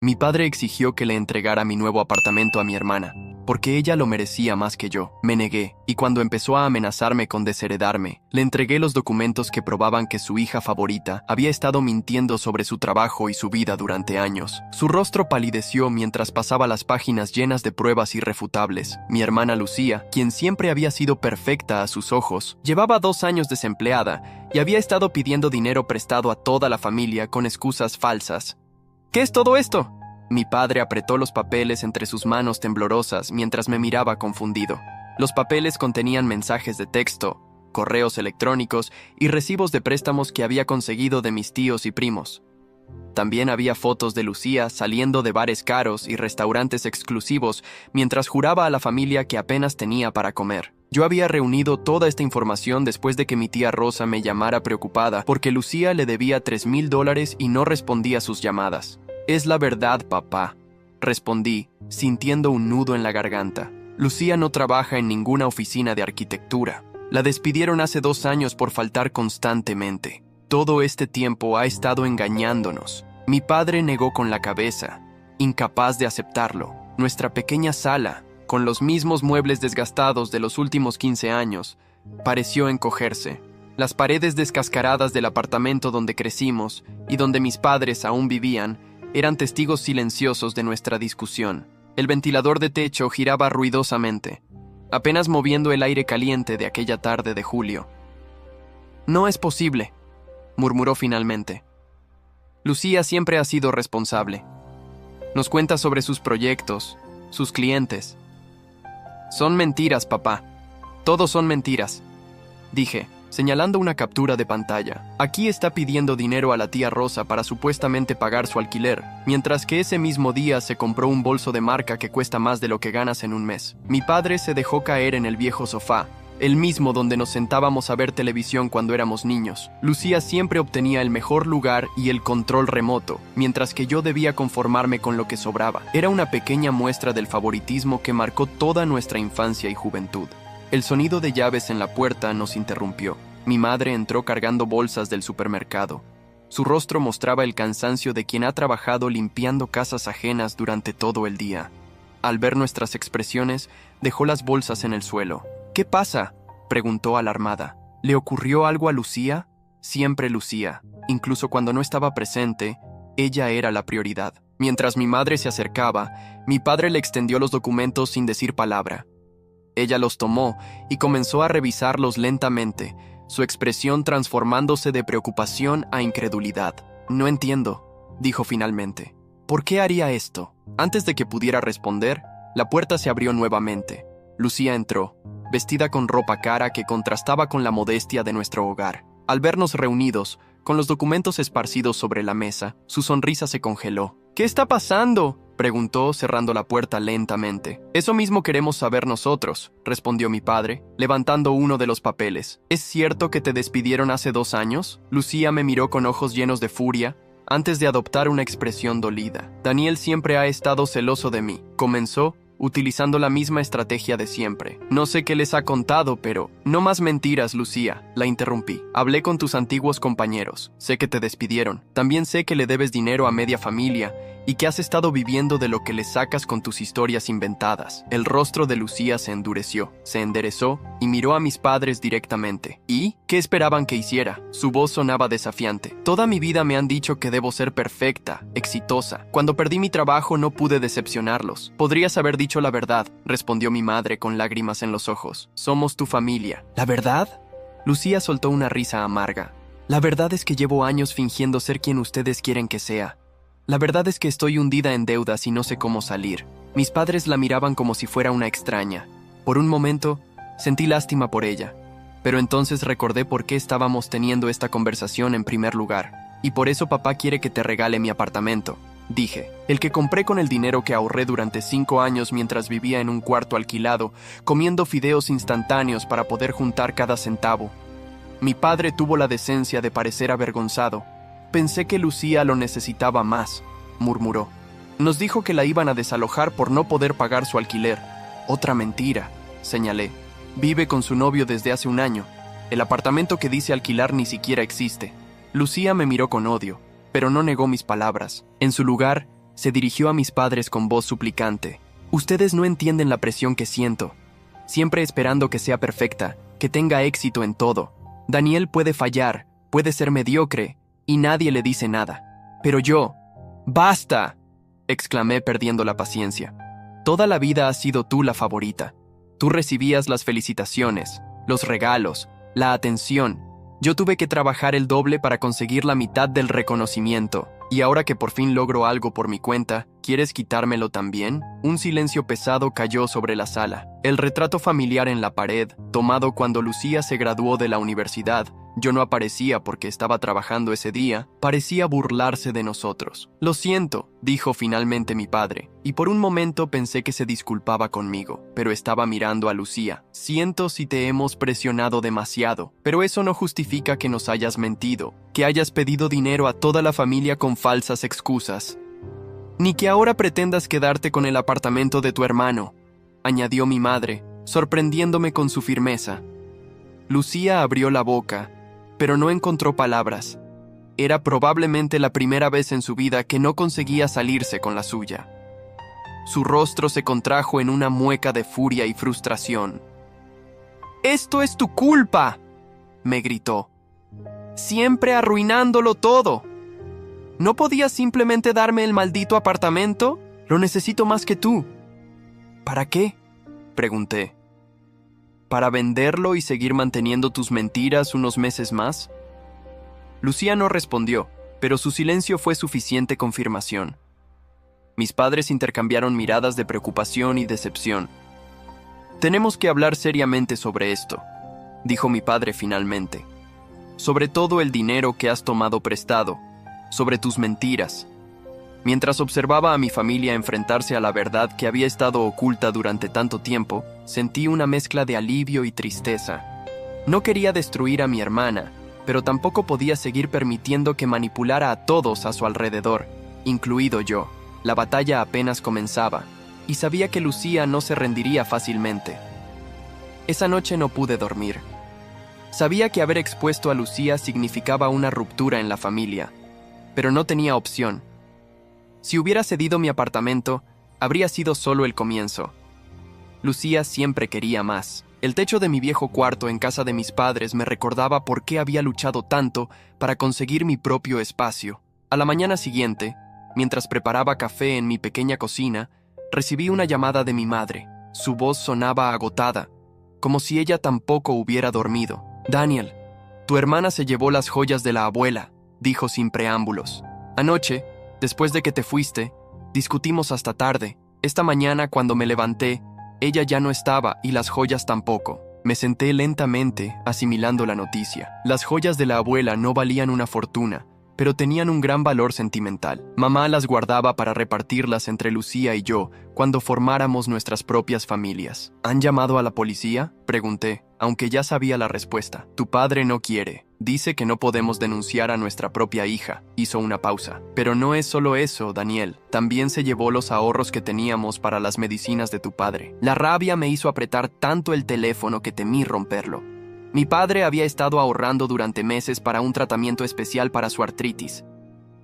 Mi padre exigió que le entregara mi nuevo apartamento a mi hermana, porque ella lo merecía más que yo. Me negué, y cuando empezó a amenazarme con desheredarme, le entregué los documentos que probaban que su hija favorita había estado mintiendo sobre su trabajo y su vida durante años. Su rostro palideció mientras pasaba las páginas llenas de pruebas irrefutables. Mi hermana Lucía, quien siempre había sido perfecta a sus ojos, llevaba 2 años desempleada y había estado pidiendo dinero prestado a toda la familia con excusas falsas. ¿Qué es todo esto? Mi padre apretó los papeles entre sus manos temblorosas mientras me miraba confundido. Los papeles contenían mensajes de texto, correos electrónicos y recibos de préstamos que había conseguido de mis tíos y primos. También había fotos de Lucía saliendo de bares caros y restaurantes exclusivos mientras juraba a la familia que apenas tenía para comer. Yo había reunido toda esta información después de que mi tía Rosa me llamara preocupada porque Lucía le debía $3,000 y no respondía a sus llamadas. «Es la verdad, papá», respondí, sintiendo un nudo en la garganta. Lucía no trabaja en ninguna oficina de arquitectura. La despidieron hace 2 años por faltar constantemente. Todo este tiempo ha estado engañándonos. Mi padre negó con la cabeza, incapaz de aceptarlo. Nuestra pequeña sala, con los mismos muebles desgastados de los últimos 15 años, pareció encogerse. Las paredes descascaradas del apartamento donde crecimos y donde mis padres aún vivían eran testigos silenciosos de nuestra discusión. El ventilador de techo giraba ruidosamente, apenas moviendo el aire caliente de aquella tarde de julio. «No es posible», murmuró finalmente. «Lucía siempre ha sido responsable. Nos cuenta sobre sus proyectos, sus clientes». «Son mentiras, papá. Todos son mentiras», dije, señalando una captura de pantalla. «Aquí está pidiendo dinero a la tía Rosa para supuestamente pagar su alquiler, mientras que ese mismo día se compró un bolso de marca que cuesta más de lo que ganas en un mes. Mi padre se dejó caer en el viejo sofá, el mismo donde nos sentábamos a ver televisión cuando éramos niños. Lucía siempre obtenía el mejor lugar y el control remoto, mientras que yo debía conformarme con lo que sobraba. Era una pequeña muestra del favoritismo que marcó toda nuestra infancia y juventud». El sonido de llaves en la puerta nos interrumpió. Mi madre entró cargando bolsas del supermercado. Su rostro mostraba el cansancio de quien ha trabajado limpiando casas ajenas durante todo el día. Al ver nuestras expresiones, dejó las bolsas en el suelo. «¿Qué pasa?», preguntó alarmada. ¿Le ocurrió algo a Lucía? Siempre Lucía. Incluso cuando no estaba presente, ella era la prioridad. Mientras mi madre se acercaba, mi padre le extendió los documentos sin decir palabra. Ella los tomó y comenzó a revisarlos lentamente, su expresión transformándose de preocupación a incredulidad. «No entiendo», dijo finalmente. «¿Por qué haría esto?». Antes de que pudiera responder, la puerta se abrió nuevamente. Lucía entró, vestida con ropa cara que contrastaba con la modestia de nuestro hogar. Al vernos reunidos, con los documentos esparcidos sobre la mesa, su sonrisa se congeló. «¿Qué está pasando?», preguntó, cerrando la puerta lentamente. «Eso mismo queremos saber nosotros», respondió mi padre, levantando uno de los papeles. «¿Es cierto que te despidieron hace 2 años?» Lucía me miró con ojos llenos de furia, antes de adoptar una expresión dolida. «Daniel siempre ha estado celoso de mí», comenzó, utilizando la misma estrategia de siempre. «No sé qué les ha contado, pero...». «No más mentiras, Lucía», la interrumpí. «Hablé con tus antiguos compañeros. Sé que te despidieron. También sé que le debes dinero a media familia y que has estado viviendo de lo que le sacas con tus historias inventadas». El rostro de Lucía se endureció, se enderezó y miró a mis padres directamente. «¿Y? ¿Qué esperaban que hiciera?». Su voz sonaba desafiante. «Toda mi vida me han dicho que debo ser perfecta, exitosa. Cuando perdí mi trabajo no pude decepcionarlos. Podrías haber dicho la verdad», respondió mi madre con lágrimas en los ojos. «Somos tu familia». «¿La verdad?». Lucía soltó una risa amarga. «La verdad es que llevo años fingiendo ser quien ustedes quieren que sea. La verdad es que estoy hundida en deudas y no sé cómo salir». Mis padres la miraban como si fuera una extraña. Por un momento, sentí lástima por ella. Pero entonces recordé por qué estábamos teniendo esta conversación en primer lugar. «Y por eso papá quiere que te regale mi apartamento», dije. «El que compré con el dinero que ahorré durante 5 años mientras vivía en un cuarto alquilado, comiendo fideos instantáneos para poder juntar cada centavo». Mi padre tuvo la decencia de parecer avergonzado. «Pensé que Lucía lo necesitaba más», murmuró. «Nos dijo que la iban a desalojar por no poder pagar su alquiler». «Otra mentira», señalé. «Vive con su novio desde hace 1 año. El apartamento que dice alquilar ni siquiera existe». Lucía me miró con odio, pero no negó mis palabras. En su lugar, Se dirigió a mis padres con voz suplicante. Ustedes no entienden la presión que siento. Siempre esperando que sea perfecta, que tenga éxito en todo. Daniel puede fallar, puede ser mediocre, y nadie le dice nada. Pero yo... ¡Basta!, exclamé perdiendo la paciencia. Toda la vida has sido tú la favorita. Tú recibías las felicitaciones, los regalos, la atención. Yo tuve que trabajar el doble para conseguir la mitad del reconocimiento. Y ahora que por fin logro algo por mi cuenta, ¿quieres quitármelo también? Un silencio pesado cayó sobre la sala. El retrato familiar en la pared, tomado cuando Lucía se graduó de la universidad, yo no aparecía porque estaba trabajando ese día, parecía burlarse de nosotros. Lo siento, dijo finalmente mi padre, y por un momento pensé que se disculpaba conmigo, pero estaba mirando a Lucía. Siento si te hemos presionado demasiado, pero eso no justifica que nos hayas mentido, que hayas pedido dinero a toda la familia con falsas excusas. Ni que ahora pretendas quedarte con el apartamento de tu hermano, añadió mi madre, sorprendiéndome con su firmeza. Lucía abrió la boca, pero no encontró palabras. Era probablemente la primera vez en su vida que no conseguía salirse con la suya. Su rostro se contrajo en una mueca de furia y frustración. «¡Esto es tu culpa!», me gritó. «Siempre arruinándolo todo. ¿No podías simplemente darme el maldito apartamento? Lo necesito más que tú». «¿Para qué?», pregunté. ¿Para venderlo y seguir manteniendo tus mentiras unos meses más? Lucía no respondió, pero su silencio fue suficiente confirmación. Mis padres intercambiaron miradas de preocupación y decepción. «Tenemos que hablar seriamente sobre esto», dijo mi padre finalmente. «Sobre todo el dinero que has tomado prestado, sobre tus mentiras». Mientras observaba a mi familia enfrentarse a la verdad que había estado oculta durante tanto tiempo, sentí una mezcla de alivio y tristeza. No quería destruir a mi hermana, pero tampoco podía seguir permitiendo que manipulara a todos a su alrededor, incluido yo. La batalla apenas comenzaba, y sabía que Lucía no se rendiría fácilmente. Esa noche no pude dormir. Sabía que haber expuesto a Lucía significaba una ruptura en la familia, pero no tenía opción. Si hubiera cedido mi apartamento, habría sido solo el comienzo. Lucía siempre quería más. El techo de mi viejo cuarto en casa de mis padres me recordaba por qué había luchado tanto para conseguir mi propio espacio. A la mañana siguiente, mientras preparaba café en mi pequeña cocina, recibí una llamada de mi madre. Su voz sonaba agotada, como si ella tampoco hubiera dormido. «Daniel, tu hermana se llevó las joyas de la abuela», dijo sin preámbulos. «Anoche, después de que te fuiste, discutimos hasta tarde. Esta mañana, cuando me levanté, ella ya no estaba y las joyas tampoco». Me senté lentamente, asimilando la noticia. Las joyas de la abuela no valían una fortuna, pero tenían un gran valor sentimental. Mamá las guardaba para repartirlas entre Lucía y yo cuando formáramos nuestras propias familias. «¿Han llamado a la policía?», pregunté, aunque ya sabía la respuesta. «Tu padre no quiere. Dice que no podemos denunciar a nuestra propia hija», hizo una pausa. «Pero no es solo eso, Daniel. También se llevó los ahorros que teníamos para las medicinas de tu padre». La rabia me hizo apretar tanto el teléfono que temí romperlo. Mi padre había estado ahorrando durante meses para un tratamiento especial para su artritis.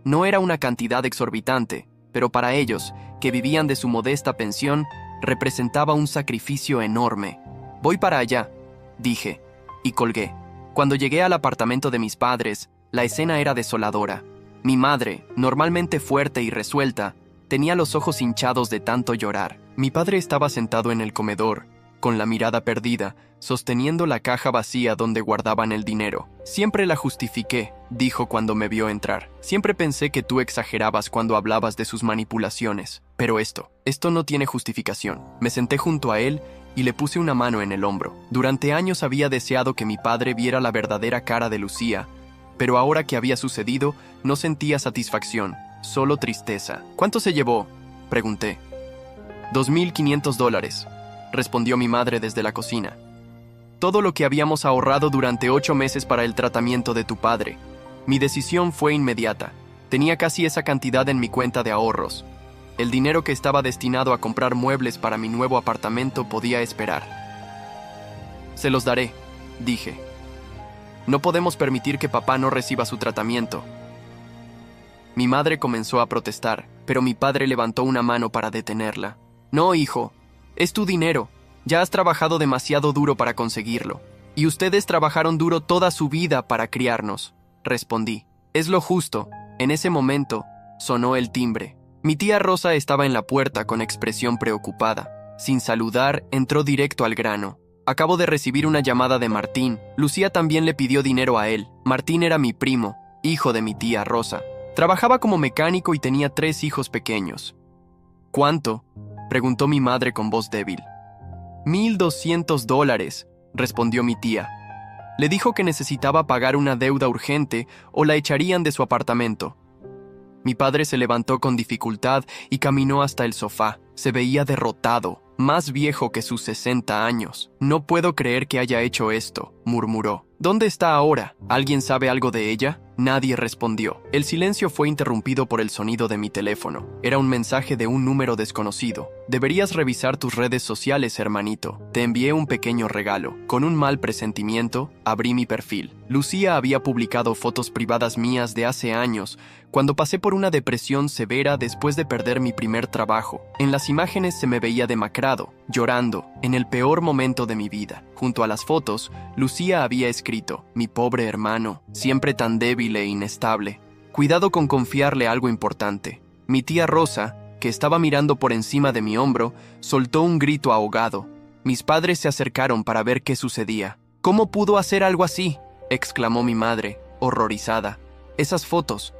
No era una cantidad exorbitante, pero para ellos, que vivían de su modesta pensión, representaba un sacrificio enorme. «Voy para allá», dije, y colgué. Cuando llegué al apartamento de mis padres, la escena era desoladora. Mi madre, normalmente fuerte y resuelta, tenía los ojos hinchados de tanto llorar. Mi padre estaba sentado en el comedor, con la mirada perdida, sosteniendo la caja vacía donde guardaban el dinero. «Siempre la justifiqué», dijo cuando me vio entrar. «Siempre pensé que tú exagerabas cuando hablabas de sus manipulaciones. Pero esto no tiene justificación». Me senté junto a él y le puse una mano en el hombro. Durante años había deseado que mi padre viera la verdadera cara de Lucía, pero ahora que había sucedido, no sentía satisfacción, solo tristeza. «¿Cuánto se llevó?», pregunté. $2,500, respondió mi madre desde la cocina. «Todo lo que habíamos ahorrado durante 8 meses para el tratamiento de tu padre». Mi decisión fue inmediata. Tenía casi esa cantidad en mi cuenta de ahorros. El dinero que estaba destinado a comprar muebles para mi nuevo apartamento podía esperar. «Se los daré», dije. «No podemos permitir que papá no reciba su tratamiento». Mi madre comenzó a protestar, pero mi padre levantó una mano para detenerla. No, hijo, es tu dinero. Ya has trabajado demasiado duro para conseguirlo. Y ustedes trabajaron duro toda su vida para criarnos, respondí. Es lo justo. En ese momento, sonó el timbre. Mi tía Rosa estaba en la puerta con expresión preocupada. Sin saludar, entró directo al grano. Acabo de recibir una llamada de Martín. Lucía también le pidió dinero a él. Martín era mi primo, hijo de mi tía Rosa. Trabajaba como mecánico y tenía 3 hijos pequeños. ¿Cuánto?, preguntó mi madre con voz débil. $1,200, respondió mi tía. Le dijo que necesitaba pagar una deuda urgente o la echarían de su apartamento. Mi padre se levantó con dificultad y caminó hasta el sofá. Se veía derrotado, más viejo que sus 60 años. No puedo creer que haya hecho esto, murmuró. ¿Dónde está ahora? ¿Alguien sabe algo de ella? Nadie respondió. El silencio fue interrumpido por el sonido de mi teléfono. Era un mensaje de un número desconocido. Deberías revisar tus redes sociales, hermanito. Te envié un pequeño regalo. Con un mal presentimiento, abrí mi perfil. Lucía había publicado fotos privadas mías de hace años, cuando pasé por una depresión severa después de perder mi primer trabajo. En las imágenes se me veía demacrado, llorando, en el peor momento de mi vida. Junto a las fotos, Lucía había escrito: mi pobre hermano, siempre tan débil e inestable. Cuidado con confiarle algo importante. Mi tía Rosa, que estaba mirando por encima de mi hombro, soltó un grito ahogado. Mis padres se acercaron para ver qué sucedía. ¿Cómo pudo hacer algo así?, exclamó mi madre, horrorizada. Esas fotos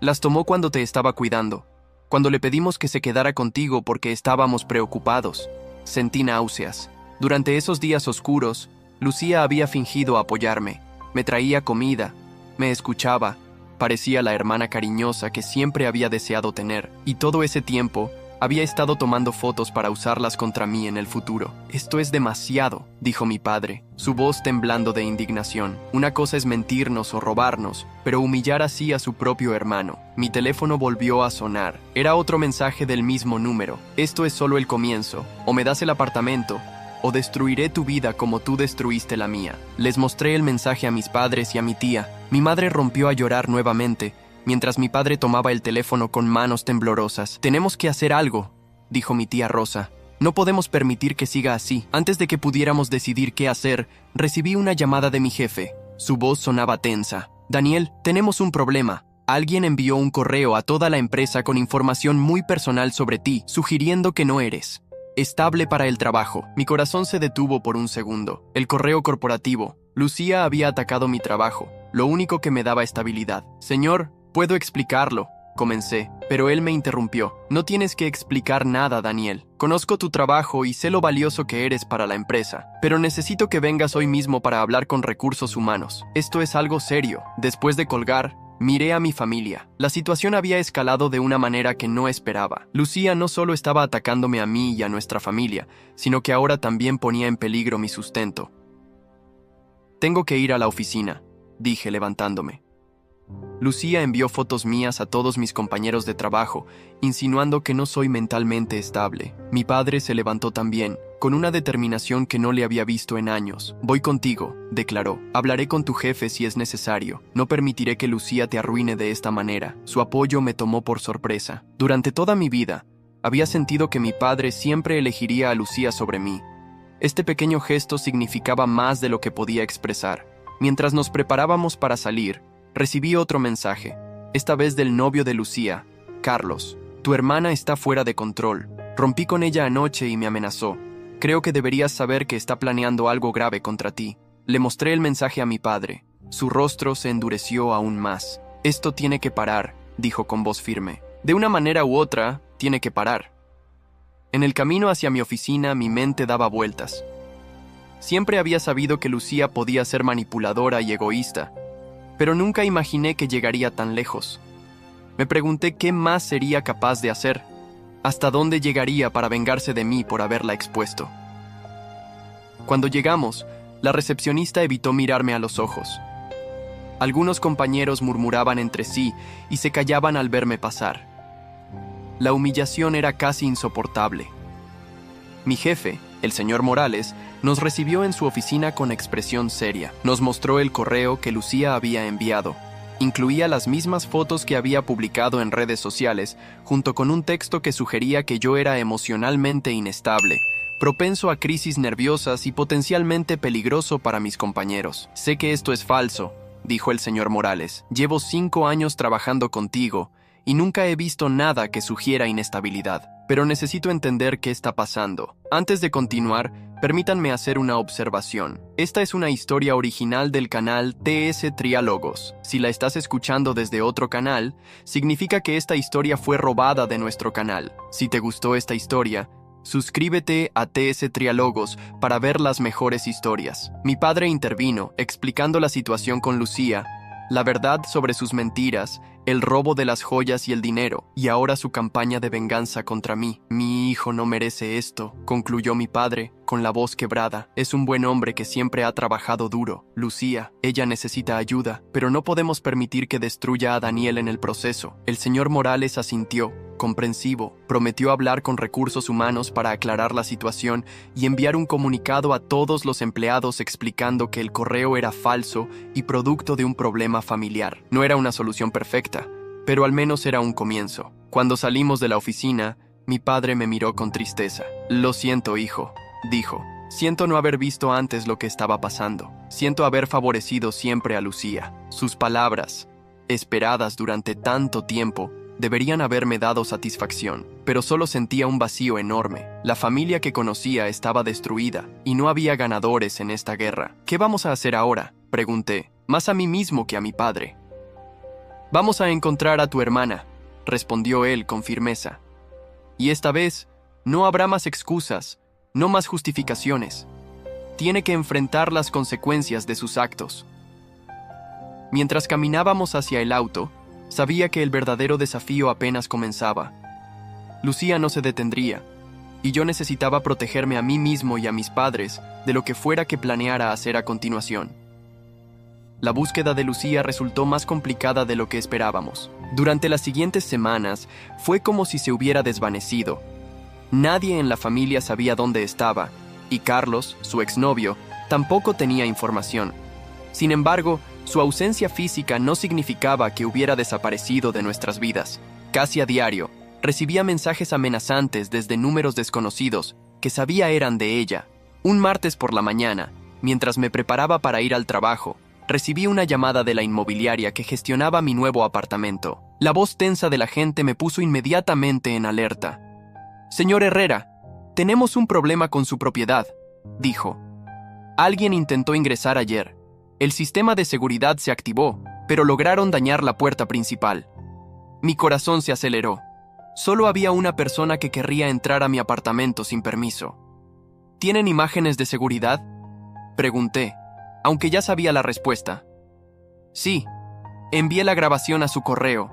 las tomó cuando te estaba cuidando, cuando le pedimos que se quedara contigo porque estábamos preocupados. Sentí náuseas. Durante esos días oscuros, Lucía había fingido apoyarme. Me traía comida, me escuchaba, parecía la hermana cariñosa que siempre había deseado tener, y todo ese tiempo había estado tomando fotos para usarlas contra mí en el futuro. Esto es demasiado, dijo mi padre, su voz temblando de indignación. Una cosa es mentirnos o robarnos, pero humillar así a su propio hermano. Mi teléfono volvió a sonar. Era otro mensaje del mismo número. Esto es solo el comienzo. O me das el apartamento, o destruiré tu vida como tú destruiste la mía. Les mostré el mensaje a mis padres y a mi tía. Mi madre rompió a llorar nuevamente, mientras mi padre tomaba el teléfono con manos temblorosas. Tenemos que hacer algo, dijo mi tía Rosa. No podemos permitir que siga así. Antes de que pudiéramos decidir qué hacer, recibí una llamada de mi jefe. Su voz sonaba tensa. Daniel, tenemos un problema. Alguien envió un correo a toda la empresa con información muy personal sobre ti, sugiriendo que no eres estable para el trabajo. Mi corazón se detuvo por un segundo. El correo corporativo. Lucía había atacado mi trabajo, lo único que me daba estabilidad. Señor, puedo explicarlo, comencé, pero él me interrumpió. No tienes que explicar nada, Daniel. Conozco tu trabajo y sé lo valioso que eres para la empresa, pero necesito que vengas hoy mismo para hablar con recursos humanos. Esto es algo serio. Después de colgar, miré a mi familia. La situación había escalado de una manera que no esperaba. Lucía no solo estaba atacándome a mí y a nuestra familia, sino que ahora también ponía en peligro mi sustento. Tengo que ir a la oficina, dije levantándome. Lucía envió fotos mías a todos mis compañeros de trabajo, insinuando que no soy mentalmente estable. Mi padre se levantó también, con una determinación que no le había visto en años. Voy contigo, declaró. Hablaré con tu jefe si es necesario. No permitiré que Lucía te arruine de esta manera. Su apoyo me tomó por sorpresa. Durante toda mi vida, había sentido que mi padre siempre elegiría a Lucía sobre mí. Este pequeño gesto significaba más de lo que podía expresar. Mientras nos preparábamos para salir, recibí otro mensaje, esta vez del novio de Lucía, Carlos. Tu hermana está fuera de control. Rompí con ella anoche y me amenazó. Creo que deberías saber que está planeando algo grave contra ti. Le mostré el mensaje a mi padre. Su rostro se endureció aún más. Esto tiene que parar, dijo con voz firme. De una manera u otra, tiene que parar. En el camino hacia mi oficina, mi mente daba vueltas. Siempre había sabido que Lucía podía ser manipuladora y egoísta, pero nunca imaginé que llegaría tan lejos. Me pregunté qué más sería capaz de hacer, hasta dónde llegaría para vengarse de mí por haberla expuesto. Cuando llegamos, la recepcionista evitó mirarme a los ojos. Algunos compañeros murmuraban entre sí y se callaban al verme pasar. La humillación era casi insoportable. Mi jefe, el señor Morales, nos recibió en su oficina con expresión seria. Nos mostró el correo que Lucía había enviado. Incluía las mismas fotos que había publicado en redes sociales, junto con un texto que sugería que yo era emocionalmente inestable, propenso a crisis nerviosas y potencialmente peligroso para mis compañeros. Sé que esto es falso, dijo el señor Morales. Llevo 5 años trabajando contigo y nunca he visto nada que sugiera inestabilidad, pero necesito entender qué está pasando. Antes de continuar, permítanme hacer una observación. Esta es una historia original del canal TS Triálogos. Si la estás escuchando desde otro canal, significa que esta historia fue robada de nuestro canal. Si te gustó esta historia, suscríbete a TS Triálogos para ver las mejores historias. Mi padre intervino, explicando la situación con Lucía, la verdad sobre sus mentiras, el robo de las joyas y el dinero, y ahora su campaña de venganza contra mí. Mi hijo no merece esto, concluyó mi padre, con la voz quebrada. Es un buen hombre que siempre ha trabajado duro. Lucía, ella necesita ayuda, pero no podemos permitir que destruya a Daniel en el proceso. El señor Morales asintió, comprensivo, prometió hablar con recursos humanos para aclarar la situación y enviar un comunicado a todos los empleados explicando que el correo era falso y producto de un problema familiar. No era una solución perfecta, pero al menos era un comienzo. Cuando salimos de la oficina, mi padre me miró con tristeza. Lo siento, hijo, dijo. Siento no haber visto antes lo que estaba pasando. Siento haber favorecido siempre a Lucía. Sus palabras, esperadas durante tanto tiempo, deberían haberme dado satisfacción, pero solo sentía un vacío enorme. La familia que conocía estaba destruida y no había ganadores en esta guerra. ¿Qué vamos a hacer ahora?, pregunté, más a mí mismo que a mi padre. Vamos a encontrar a tu hermana, respondió él con firmeza. Y esta vez, no habrá más excusas, no más justificaciones. Tiene que enfrentar las consecuencias de sus actos. Mientras caminábamos hacia el auto, sabía que el verdadero desafío apenas comenzaba. Lucía no se detendría, y yo necesitaba protegerme a mí mismo y a mis padres de lo que fuera que planeara hacer a continuación. La búsqueda de Lucía resultó más complicada de lo que esperábamos. Durante las siguientes semanas, fue como si se hubiera desvanecido. Nadie en la familia sabía dónde estaba, y Carlos, su exnovio, tampoco tenía información. Sin embargo, su ausencia física no significaba que hubiera desaparecido de nuestras vidas. Casi a diario, recibía mensajes amenazantes desde números desconocidos que sabía eran de ella. Un martes por la mañana, mientras me preparaba para ir al trabajo, recibí una llamada de la inmobiliaria que gestionaba mi nuevo apartamento. La voz tensa del agente me puso inmediatamente en alerta. «Señor Herrera, tenemos un problema con su propiedad», dijo. «Alguien intentó ingresar ayer. El sistema de seguridad se activó, pero lograron dañar la puerta principal». Mi corazón se aceleró. Solo había una persona que querría entrar a mi apartamento sin permiso. ¿Tienen imágenes de seguridad?, pregunté, aunque ya sabía la respuesta. Sí, envié la grabación a su correo.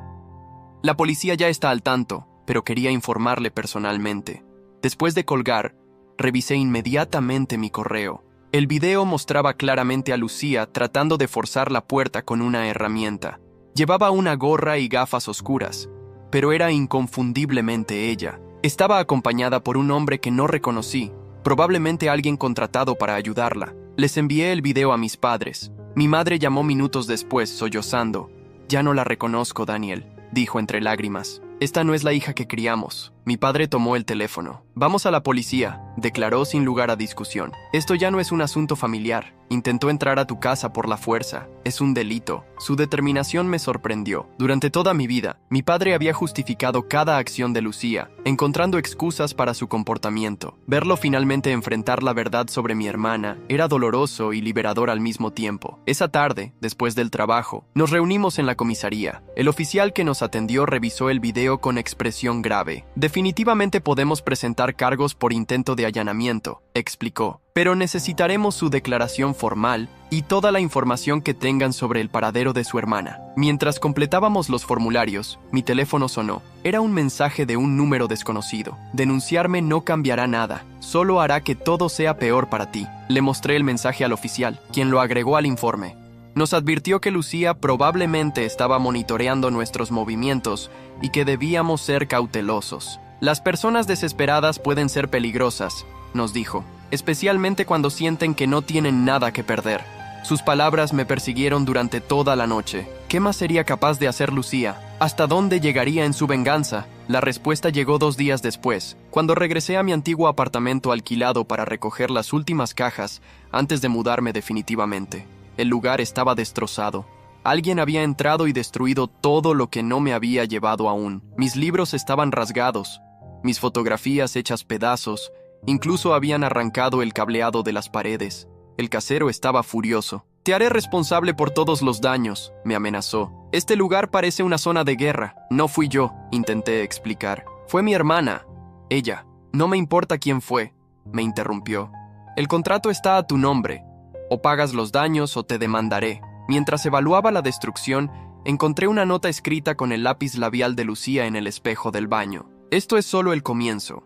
La policía ya está al tanto, pero quería informarle personalmente. Después de colgar, revisé inmediatamente mi correo. El video mostraba claramente a Lucía tratando de forzar la puerta con una herramienta. Llevaba una gorra y gafas oscuras, pero era inconfundiblemente ella. Estaba acompañada por un hombre que no reconocí, probablemente alguien contratado para ayudarla. Les envié el video a mis padres. Mi madre llamó minutos después, sollozando. «Ya no la reconozco, Daniel», dijo entre lágrimas. «Esta no es la hija que criamos». Mi padre tomó el teléfono. «Vamos a la policía», declaró sin lugar a discusión. «Esto ya no es un asunto familiar. Intentó entrar a tu casa por la fuerza. Es un delito». Su determinación me sorprendió. Durante toda mi vida, mi padre había justificado cada acción de Lucía, encontrando excusas para su comportamiento. Verlo finalmente enfrentar la verdad sobre mi hermana era doloroso y liberador al mismo tiempo. Esa tarde, después del trabajo, nos reunimos en la comisaría. El oficial que nos atendió revisó el video con expresión grave. «Definitivamente podemos presentar cargos por intento de allanamiento», explicó, «pero necesitaremos su declaración formal y toda la información que tengan sobre el paradero de su hermana». Mientras completábamos los formularios, mi teléfono sonó. Era un mensaje de un número desconocido. «Denunciarme no cambiará nada, solo hará que todo sea peor para ti». Le mostré el mensaje al oficial, quien lo agregó al informe. Nos advirtió que Lucía probablemente estaba monitoreando nuestros movimientos y que debíamos ser cautelosos. «Las personas desesperadas pueden ser peligrosas», nos dijo, «especialmente cuando sienten que no tienen nada que perder. Sus palabras me persiguieron durante toda la noche. ¿Qué más sería capaz de hacer Lucía? ¿Hasta dónde llegaría en su venganza? La respuesta llegó 2 días después, cuando regresé a mi antiguo apartamento alquilado para recoger las últimas cajas antes de mudarme definitivamente. El lugar estaba destrozado. Alguien había entrado y destruido todo lo que no me había llevado aún. Mis libros estaban rasgados, mis fotografías hechas pedazos, incluso habían arrancado el cableado de las paredes. El casero estaba furioso. «Te haré responsable por todos los daños», me amenazó. «Este lugar parece una zona de guerra». «No fui yo», intenté explicar. «Fue mi hermana. Ella. No me importa quién fue», me interrumpió. «El contrato está a tu nombre. O pagas los daños o te demandaré». Mientras evaluaba la destrucción, encontré una nota escrita con el lápiz labial de Lucía en el espejo del baño. «Esto es solo el comienzo.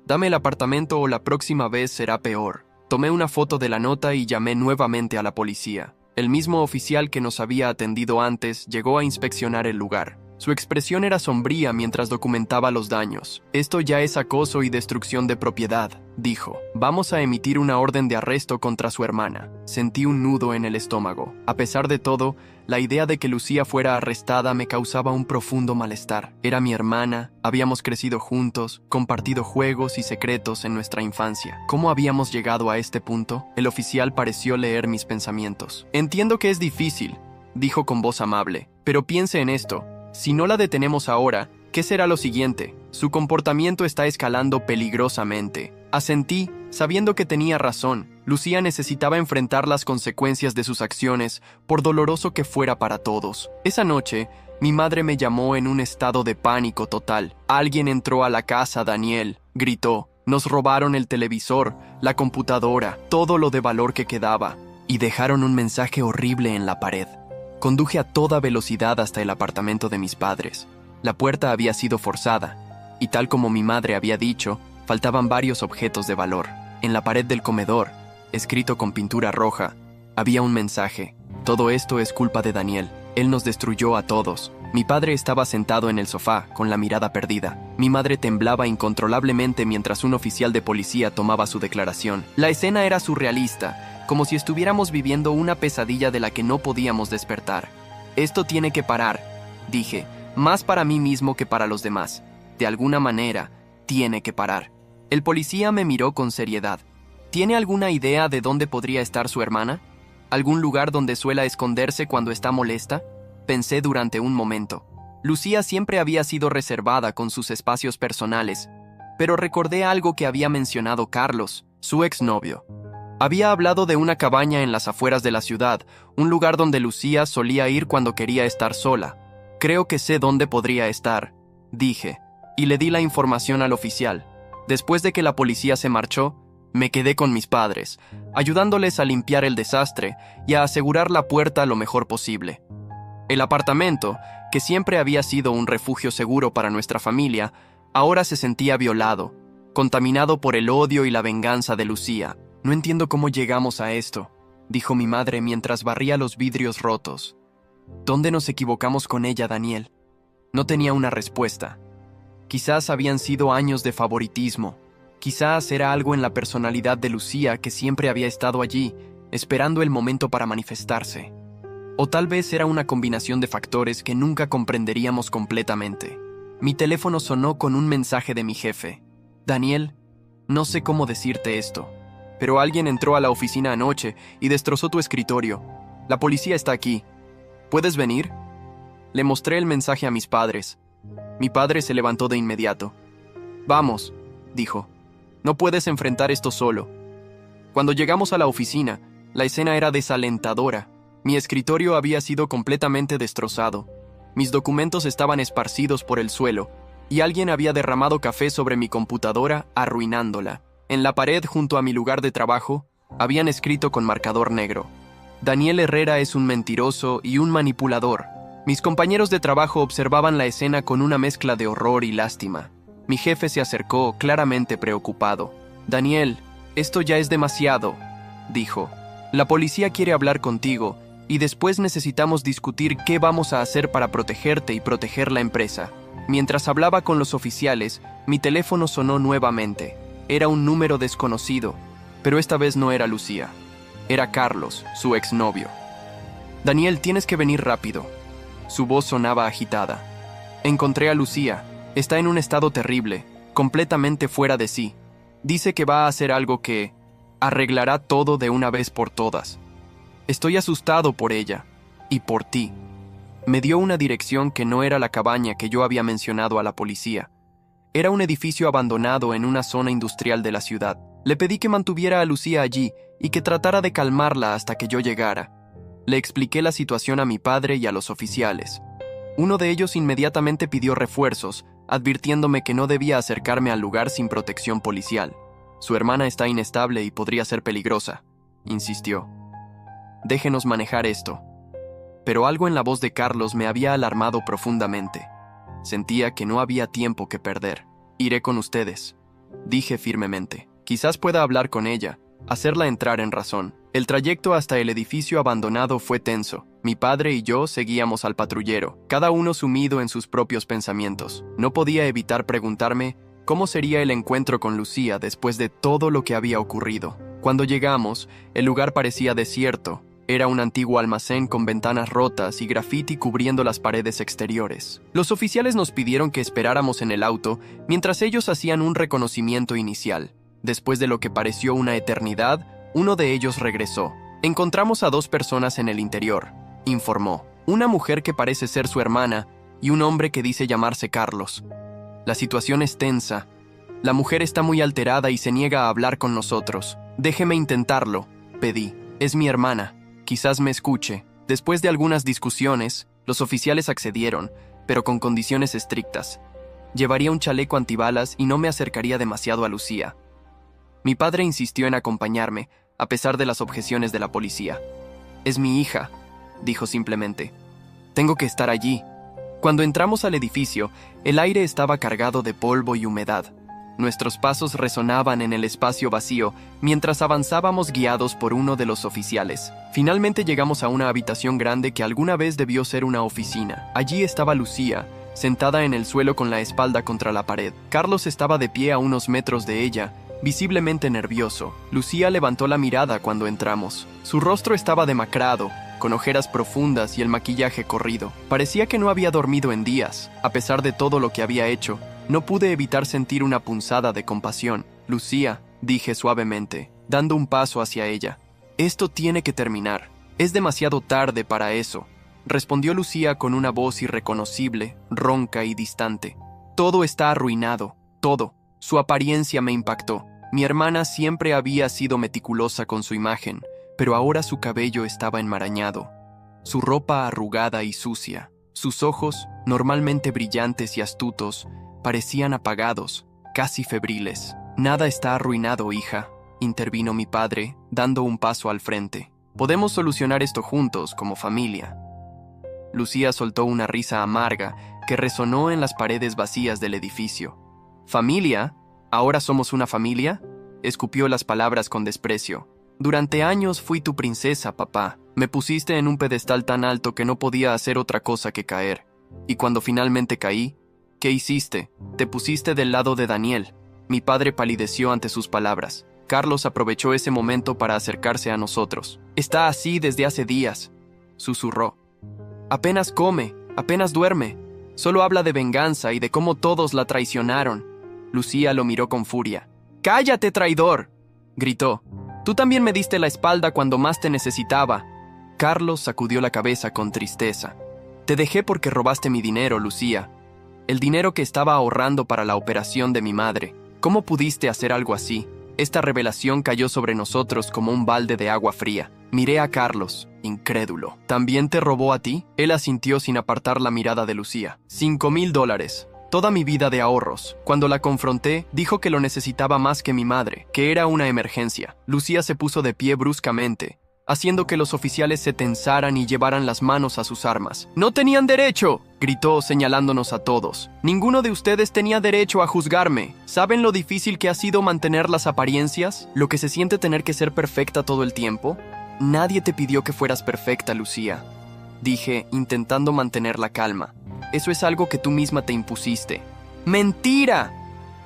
Dame el apartamento o la próxima vez será peor». Tomé una foto de la nota y llamé nuevamente a la policía. El mismo oficial que nos había atendido antes llegó a inspeccionar el lugar. Su expresión era sombría mientras documentaba los daños. «Esto ya es acoso y destrucción de propiedad», dijo. «Vamos a emitir una orden de arresto contra su hermana». Sentí un nudo en el estómago. A pesar de todo, la idea de que Lucía fuera arrestada me causaba un profundo malestar. Era mi hermana, habíamos crecido juntos, compartido juegos y secretos en nuestra infancia. ¿Cómo habíamos llegado a este punto? El oficial pareció leer mis pensamientos. «Entiendo que es difícil», dijo con voz amable, «pero piense en esto. Si no la detenemos ahora, ¿qué será lo siguiente? Su comportamiento está escalando peligrosamente». Asentí, sabiendo que tenía razón. Lucía necesitaba enfrentar las consecuencias de sus acciones, por doloroso que fuera para todos. Esa noche, mi madre me llamó en un estado de pánico total. «Alguien entró a la casa, Daniel», gritó. «Nos robaron el televisor, la computadora, todo lo de valor que quedaba, y dejaron un mensaje horrible en la pared». Conduje a toda velocidad hasta el apartamento de mis padres. La puerta había sido forzada, y tal como mi madre había dicho, faltaban varios objetos de valor. En la pared del comedor, escrito con pintura roja, había un mensaje: «Todo esto es culpa de Daniel. Él nos destruyó a todos». Mi padre estaba sentado en el sofá, con la mirada perdida. Mi madre temblaba incontrolablemente mientras un oficial de policía tomaba su declaración. La escena era surrealista, como si estuviéramos viviendo una pesadilla de la que no podíamos despertar. «Esto tiene que parar», dije, «más para mí mismo que para los demás. De alguna manera, tiene que parar». El policía me miró con seriedad. «¿Tiene alguna idea de dónde podría estar su hermana? ¿Algún lugar donde suela esconderse cuando está molesta?». Pensé durante un momento. Lucía siempre había sido reservada con sus espacios personales, pero recordé algo que había mencionado Carlos, su exnovio. Había hablado de una cabaña en las afueras de la ciudad, un lugar donde Lucía solía ir cuando quería estar sola. «Creo que sé dónde podría estar», dije, y le di la información al oficial. Después de que la policía se marchó, me quedé con mis padres, ayudándoles a limpiar el desastre y a asegurar la puerta lo mejor posible. El apartamento, que siempre había sido un refugio seguro para nuestra familia, ahora se sentía violado, contaminado por el odio y la venganza de Lucía. «No entiendo cómo llegamos a esto», dijo mi madre mientras barría los vidrios rotos. «¿Dónde nos equivocamos con ella, Daniel?». No tenía una respuesta. Quizás habían sido años de favoritismo. Quizás era algo en la personalidad de Lucía que siempre había estado allí, esperando el momento para manifestarse. O tal vez era una combinación de factores que nunca comprenderíamos completamente. Mi teléfono sonó con un mensaje de mi jefe. «Daniel, no sé cómo decirte esto, pero alguien entró a la oficina anoche y destrozó tu escritorio. La policía está aquí. ¿Puedes venir?». Le mostré el mensaje a mis padres. Mi padre se levantó de inmediato. «Vamos», dijo. «No puedes enfrentar esto solo». Cuando llegamos a la oficina, la escena era desalentadora. Mi escritorio había sido completamente destrozado. Mis documentos estaban esparcidos por el suelo, y alguien había derramado café sobre mi computadora, arruinándola. En la pared junto a mi lugar de trabajo, habían escrito con marcador negro: «Daniel Herrera es un mentiroso y un manipulador». Mis compañeros de trabajo observaban la escena con una mezcla de horror y lástima. Mi jefe se acercó, claramente preocupado. «Daniel, esto ya es demasiado», dijo. «La policía quiere hablar contigo, y después necesitamos discutir qué vamos a hacer para protegerte y proteger la empresa». Mientras hablaba con los oficiales, mi teléfono sonó nuevamente. Era un número desconocido, pero esta vez no era Lucía. Era Carlos, su exnovio. Daniel, tienes que venir rápido. Su voz sonaba agitada. Encontré a Lucía. Está en un estado terrible, completamente fuera de sí. Dice que va a hacer algo que arreglará todo de una vez por todas. Estoy asustado por ella y por ti. Me dio una dirección que no era la cabaña que yo había mencionado a la policía. Era un edificio abandonado en una zona industrial de la ciudad. Le pedí que mantuviera a Lucía allí y que tratara de calmarla hasta que yo llegara. Le expliqué la situación a mi padre y a los oficiales. Uno de ellos inmediatamente pidió refuerzos, advirtiéndome que no debía acercarme al lugar sin protección policial. Su hermana está inestable y podría ser peligrosa, insistió. Déjenos manejar esto. Pero algo en la voz de Carlos me había alarmado profundamente. Sentía que no había tiempo que perder. Iré con ustedes, dije firmemente. Quizás pueda hablar con ella, hacerla entrar en razón. El trayecto hasta el edificio abandonado fue tenso. Mi padre y yo seguíamos al patrullero, cada uno sumido en sus propios pensamientos. No podía evitar preguntarme cómo sería el encuentro con Lucía después de todo lo que había ocurrido. Cuando llegamos, el lugar parecía desierto. Era un antiguo almacén con ventanas rotas y grafiti cubriendo las paredes exteriores. Los oficiales nos pidieron que esperáramos en el auto mientras ellos hacían un reconocimiento inicial. Después de lo que pareció una eternidad, uno de ellos regresó. Encontramos a 2 personas en el interior, informó. Una mujer que parece ser su hermana y un hombre que dice llamarse Carlos. La situación es tensa. La mujer está muy alterada y se niega a hablar con nosotros. Déjeme intentarlo, pedí. Es mi hermana. Quizás me escuche. Después de algunas discusiones, los oficiales accedieron, pero con condiciones estrictas. Llevaría un chaleco antibalas y no me acercaría demasiado a Lucía. Mi padre insistió en acompañarme, a pesar de las objeciones de la policía. Es mi hija, dijo simplemente. Tengo que estar allí. Cuando entramos al edificio, el aire estaba cargado de polvo y humedad. Nuestros pasos resonaban en el espacio vacío mientras avanzábamos guiados por uno de los oficiales. Finalmente llegamos a una habitación grande que alguna vez debió ser una oficina. Allí estaba Lucía, sentada en el suelo con la espalda contra la pared. Carlos estaba de pie a unos metros de ella, visiblemente nervioso. Lucía levantó la mirada cuando entramos. Su rostro estaba demacrado, con ojeras profundas y el maquillaje corrido. Parecía que no había dormido en días. A pesar de todo lo que había hecho, no pude evitar sentir una punzada de compasión. Lucía, dije suavemente, dando un paso hacia ella. Esto tiene que terminar. Es demasiado tarde para eso, respondió Lucía con una voz irreconocible, ronca y distante. Todo está arruinado, todo. Su apariencia me impactó. Mi hermana siempre había sido meticulosa con su imagen, pero ahora su cabello estaba enmarañado, su ropa arrugada y sucia. Sus ojos, normalmente brillantes y astutos, parecían apagados, casi febriles. Nada está arruinado, hija, intervino mi padre, dando un paso al frente. Podemos solucionar esto juntos, como familia. Lucía soltó una risa amarga que resonó en las paredes vacías del edificio. ¿Familia? ¿Ahora somos una familia? Escupió las palabras con desprecio. Durante años fui tu princesa, papá. Me pusiste en un pedestal tan alto que no podía hacer otra cosa que caer. Y cuando finalmente caí, ¿qué hiciste? Te pusiste del lado de Daniel. Mi padre palideció ante sus palabras. Carlos aprovechó ese momento para acercarse a nosotros. Está así desde hace días, susurró. Apenas come, apenas duerme. Solo habla de venganza y de cómo todos la traicionaron. Lucía lo miró con furia. ¡Cállate, traidor!, gritó. Tú también me diste la espalda cuando más te necesitaba. Carlos sacudió la cabeza con tristeza. Te dejé porque robaste mi dinero, Lucía. El dinero que estaba ahorrando para la operación de mi madre. ¿Cómo pudiste hacer algo así? Esta revelación cayó sobre nosotros como un balde de agua fría. Miré a Carlos, incrédulo. ¿También te robó a ti? Él asintió sin apartar la mirada de Lucía. $5,000. Toda mi vida de ahorros. Cuando la confronté, dijo que lo necesitaba más que mi madre, que era una emergencia. Lucía se puso de pie bruscamente, haciendo que los oficiales se tensaran y llevaran las manos a sus armas. ¡No tenían derecho!, gritó señalándonos a todos. Ninguno de ustedes tenía derecho a juzgarme. ¿Saben lo difícil que ha sido mantener las apariencias? ¿Lo que se siente tener que ser perfecta todo el tiempo? Nadie te pidió que fueras perfecta, Lucía, dije, intentando mantener la calma. Eso es algo que tú misma te impusiste. ¡Mentira!,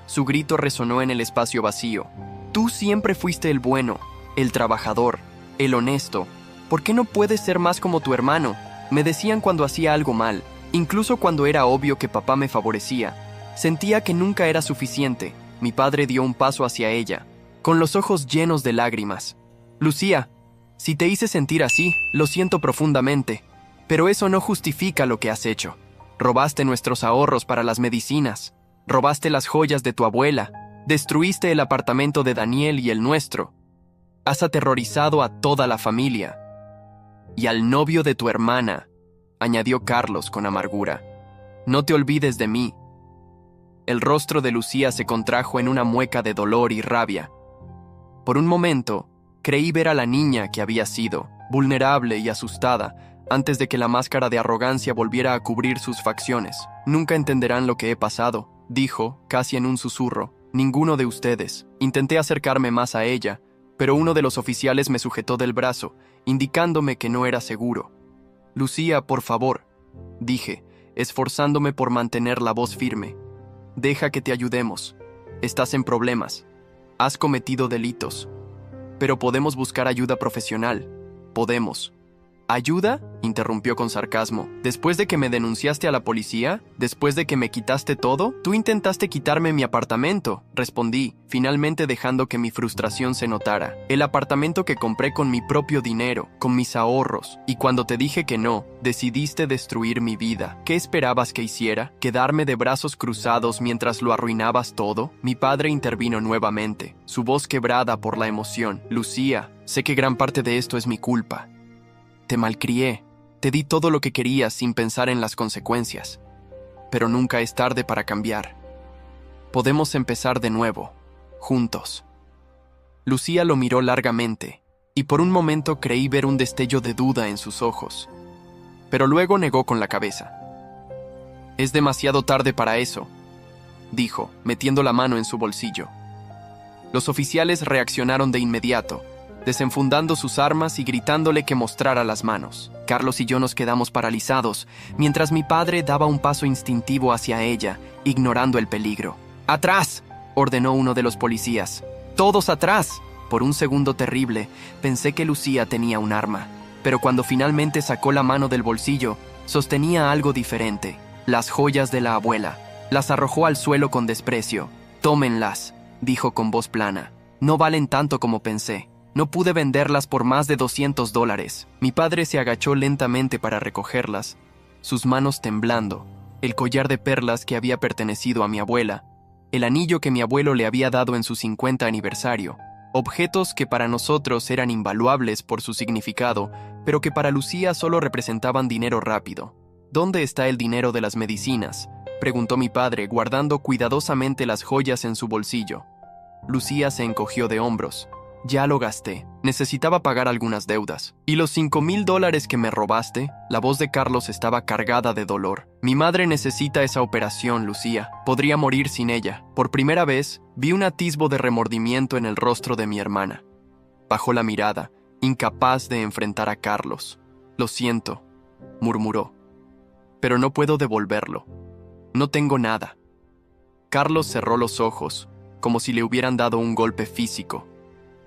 su grito resonó en el espacio vacío. Tú siempre fuiste el bueno, el trabajador, el honesto. ¿Por qué no puedes ser más como tu hermano? Me decían cuando hacía algo mal, incluso cuando era obvio que papá me favorecía. Sentía que nunca era suficiente. Mi padre dio un paso hacia ella, con los ojos llenos de lágrimas. Lucía, si te hice sentir así, lo siento profundamente, pero eso no justifica lo que has hecho. Robaste nuestros ahorros para las medicinas, robaste las joyas de tu abuela, destruiste el apartamento de Daniel y el nuestro. Has aterrorizado a toda la familia. Y al novio de tu hermana, añadió Carlos con amargura. No te olvides de mí. El rostro de Lucía se contrajo en una mueca de dolor y rabia. Por un momento, creí ver a la niña que había sido, vulnerable y asustada, antes de que la máscara de arrogancia volviera a cubrir sus facciones. Nunca entenderán lo que he pasado, dijo, casi en un susurro. Ninguno de ustedes. Intenté acercarme más a ella, pero uno de los oficiales me sujetó del brazo, indicándome que no era seguro. Lucía, por favor, dije, esforzándome por mantener la voz firme. Deja que te ayudemos. Estás en problemas. Has cometido delitos. Pero podemos buscar ayuda profesional. Podemos. ¿Ayuda?, interrumpió con sarcasmo. ¿Después de que me denunciaste a la policía? ¿Después de que me quitaste todo? Tú intentaste quitarme mi apartamento, respondí, finalmente dejando que mi frustración se notara. El apartamento que compré con mi propio dinero, con mis ahorros. Y cuando te dije que no, decidiste destruir mi vida. ¿Qué esperabas que hiciera? ¿Quedarme de brazos cruzados mientras lo arruinabas todo? Mi padre intervino nuevamente, su voz quebrada por la emoción. Lucía, sé que gran parte de esto es mi culpa. Te malcrié, te di todo lo que querías sin pensar en las consecuencias. Pero nunca es tarde para cambiar. Podemos empezar de nuevo, juntos. Lucía lo miró largamente, y por un momento creí ver un destello de duda en sus ojos. Pero luego negó con la cabeza. Es demasiado tarde para eso, dijo, metiendo la mano en su bolsillo. Los oficiales reaccionaron de inmediato, desenfundando sus armas y gritándole que mostrara las manos. Carlos y yo nos quedamos paralizados, mientras mi padre daba un paso instintivo hacia ella, ignorando el peligro. ¡Atrás!, ordenó uno de los policías. ¡Todos atrás! Por un segundo terrible, pensé que Lucía tenía un arma, pero cuando finalmente sacó la mano del bolsillo, sostenía algo diferente, las joyas de la abuela. Las arrojó al suelo con desprecio. «Tómenlas», dijo con voz plana. «No valen tanto como pensé. No pude venderlas por más de $200. Mi padre se agachó lentamente para recogerlas, sus manos temblando, el collar de perlas que había pertenecido a mi abuela, el anillo que mi abuelo le había dado en su 50 aniversario, objetos que para nosotros eran invaluables por su significado, pero que para Lucía solo representaban dinero rápido. «¿Dónde está el dinero de las medicinas?», preguntó mi padre, guardando cuidadosamente las joyas en su bolsillo. Lucía se encogió de hombros. «Ya lo gasté. Necesitaba pagar algunas deudas. ¿Y los $5,000 que me robaste?». La voz de Carlos estaba cargada de dolor. «Mi madre necesita esa operación, Lucía. Podría morir sin ella». Por primera vez, vi un atisbo de remordimiento en el rostro de mi hermana. Bajó la mirada, incapaz de enfrentar a Carlos. «Lo siento», murmuró. «Pero no puedo devolverlo. No tengo nada». Carlos cerró los ojos, como si le hubieran dado un golpe físico.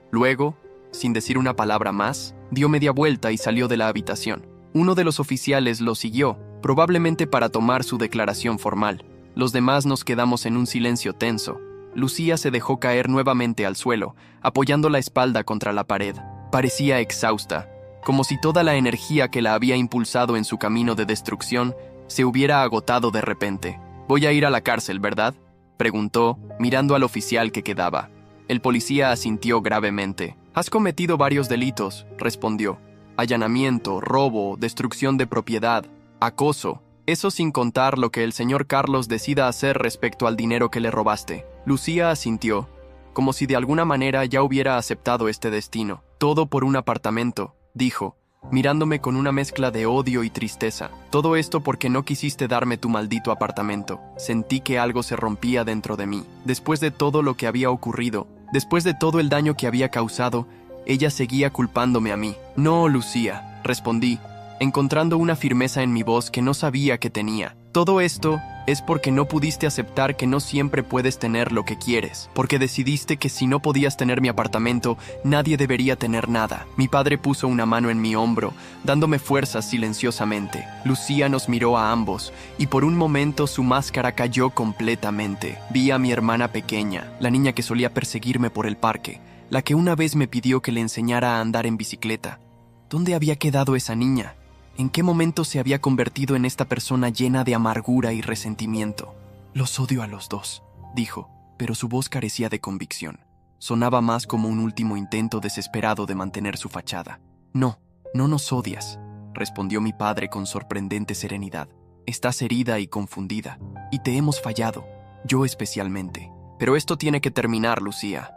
Luego, sin decir una palabra más, dio media vuelta y salió de la habitación. Uno de los oficiales lo siguió, probablemente para tomar su declaración formal. Los demás nos quedamos en un silencio tenso. Lucía se dejó caer nuevamente al suelo, apoyando la espalda contra la pared. Parecía exhausta, como si toda la energía que la había impulsado en su camino de destrucción se hubiera agotado de repente. «Voy a ir a la cárcel, ¿verdad?», preguntó, mirando al oficial que quedaba. El policía asintió gravemente. «Has cometido varios delitos», respondió. «Allanamiento, robo, destrucción de propiedad, acoso. Eso sin contar lo que el señor Carlos decida hacer respecto al dinero que le robaste». Lucía asintió, como si de alguna manera ya hubiera aceptado este destino. «Todo por un apartamento», dijo, mirándome con una mezcla de odio y tristeza. «Todo esto porque no quisiste darme tu maldito apartamento». Sentí que algo se rompía dentro de mí. Después de todo lo que había ocurrido, después de todo el daño que había causado, ella seguía culpándome a mí. «No, Lucía», respondí, encontrando una firmeza en mi voz que no sabía que tenía. «Todo esto es porque no pudiste aceptar que no siempre puedes tener lo que quieres, porque decidiste que si no podías tener mi apartamento, nadie debería tener nada. Mi padre puso una mano en mi hombro, dándome fuerzas silenciosamente. Lucía nos miró a ambos, y por un momento su máscara cayó completamente. Vi a mi hermana pequeña, la niña que solía perseguirme por el parque, la que una vez me pidió que le enseñara a andar en bicicleta. ¿Dónde había quedado esa niña? ¿En qué momento se había convertido en esta persona llena de amargura y resentimiento? Los odio a los dos, dijo, pero su voz carecía de convicción. Sonaba más como un último intento desesperado de mantener su fachada. No, no nos odias, respondió mi padre con sorprendente serenidad. Estás herida y confundida, y te hemos fallado, yo especialmente. Pero esto tiene que terminar, Lucía.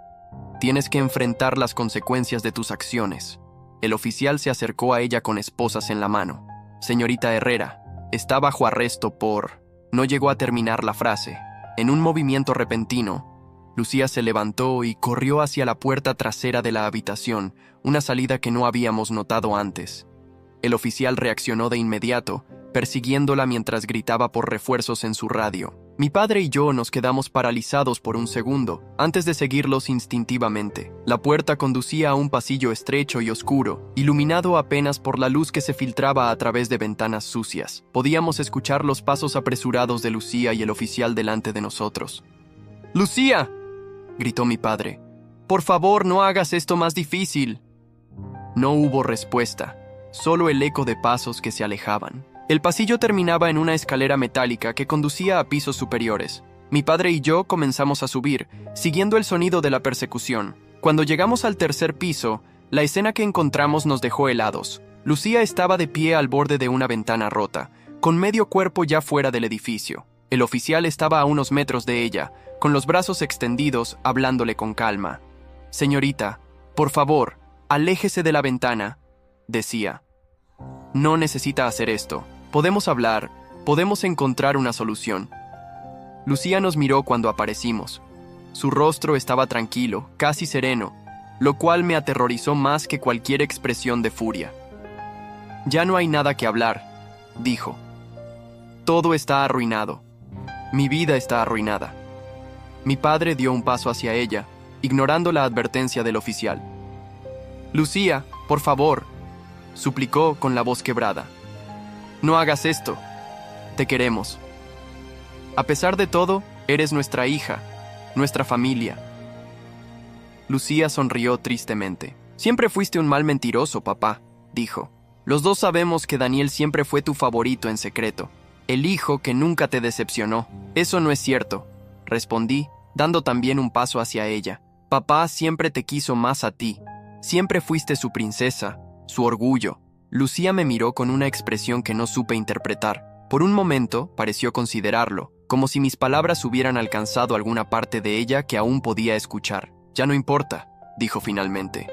Tienes que enfrentar las consecuencias de tus acciones. El oficial se acercó a ella con esposas en la mano. Señorita Herrera, está bajo arresto por... No llegó a terminar la frase. En un movimiento repentino, Lucía se levantó y corrió hacia la puerta trasera de la habitación, una salida que no habíamos notado antes. El oficial reaccionó de inmediato, persiguiéndola mientras gritaba por refuerzos en su radio. Mi padre y yo nos quedamos paralizados por un segundo, antes de seguirlos instintivamente. La puerta conducía a un pasillo estrecho y oscuro, iluminado apenas por la luz que se filtraba a través de ventanas sucias. Podíamos escuchar los pasos apresurados de Lucía y el oficial delante de nosotros. ¡Lucía!, gritó mi padre. «Por favor, no hagas esto más difícil». No hubo respuesta, solo el eco de pasos que se alejaban. El pasillo terminaba en una escalera metálica que conducía a pisos superiores. Mi padre y yo comenzamos a subir, siguiendo el sonido de la persecución. Cuando llegamos al tercer piso, la escena que encontramos nos dejó helados. Lucía estaba de pie al borde de una ventana rota, con medio cuerpo ya fuera del edificio. El oficial estaba a unos metros de ella, con los brazos extendidos, hablándole con calma. «Señorita, por favor, aléjese de la ventana», decía. «No necesita hacer esto. Podemos hablar, podemos encontrar una solución». Lucía nos miró cuando aparecimos. Su rostro estaba tranquilo, casi sereno, lo cual me aterrorizó más que cualquier expresión de furia. «Ya no hay nada que hablar», dijo. «Todo está arruinado. Mi vida está arruinada». Mi padre dio un paso hacia ella, ignorando la advertencia del oficial. «Lucía, por favor», suplicó con la voz quebrada. «No hagas esto. Te queremos. A pesar de todo, eres nuestra hija, nuestra familia». Lucía sonrió tristemente. «Siempre fuiste un mal mentiroso, papá», dijo. «Los dos sabemos que Daniel siempre fue tu favorito en secreto, el hijo que nunca te decepcionó». «Eso no es cierto», respondí, dando también un paso hacia ella. «Papá siempre te quiso más a ti. Siempre fuiste su princesa, su orgullo». Lucía me miró con una expresión que no supe interpretar. Por un momento pareció considerarlo, como si mis palabras hubieran alcanzado alguna parte de ella que aún podía escuchar. «Ya no importa», dijo finalmente.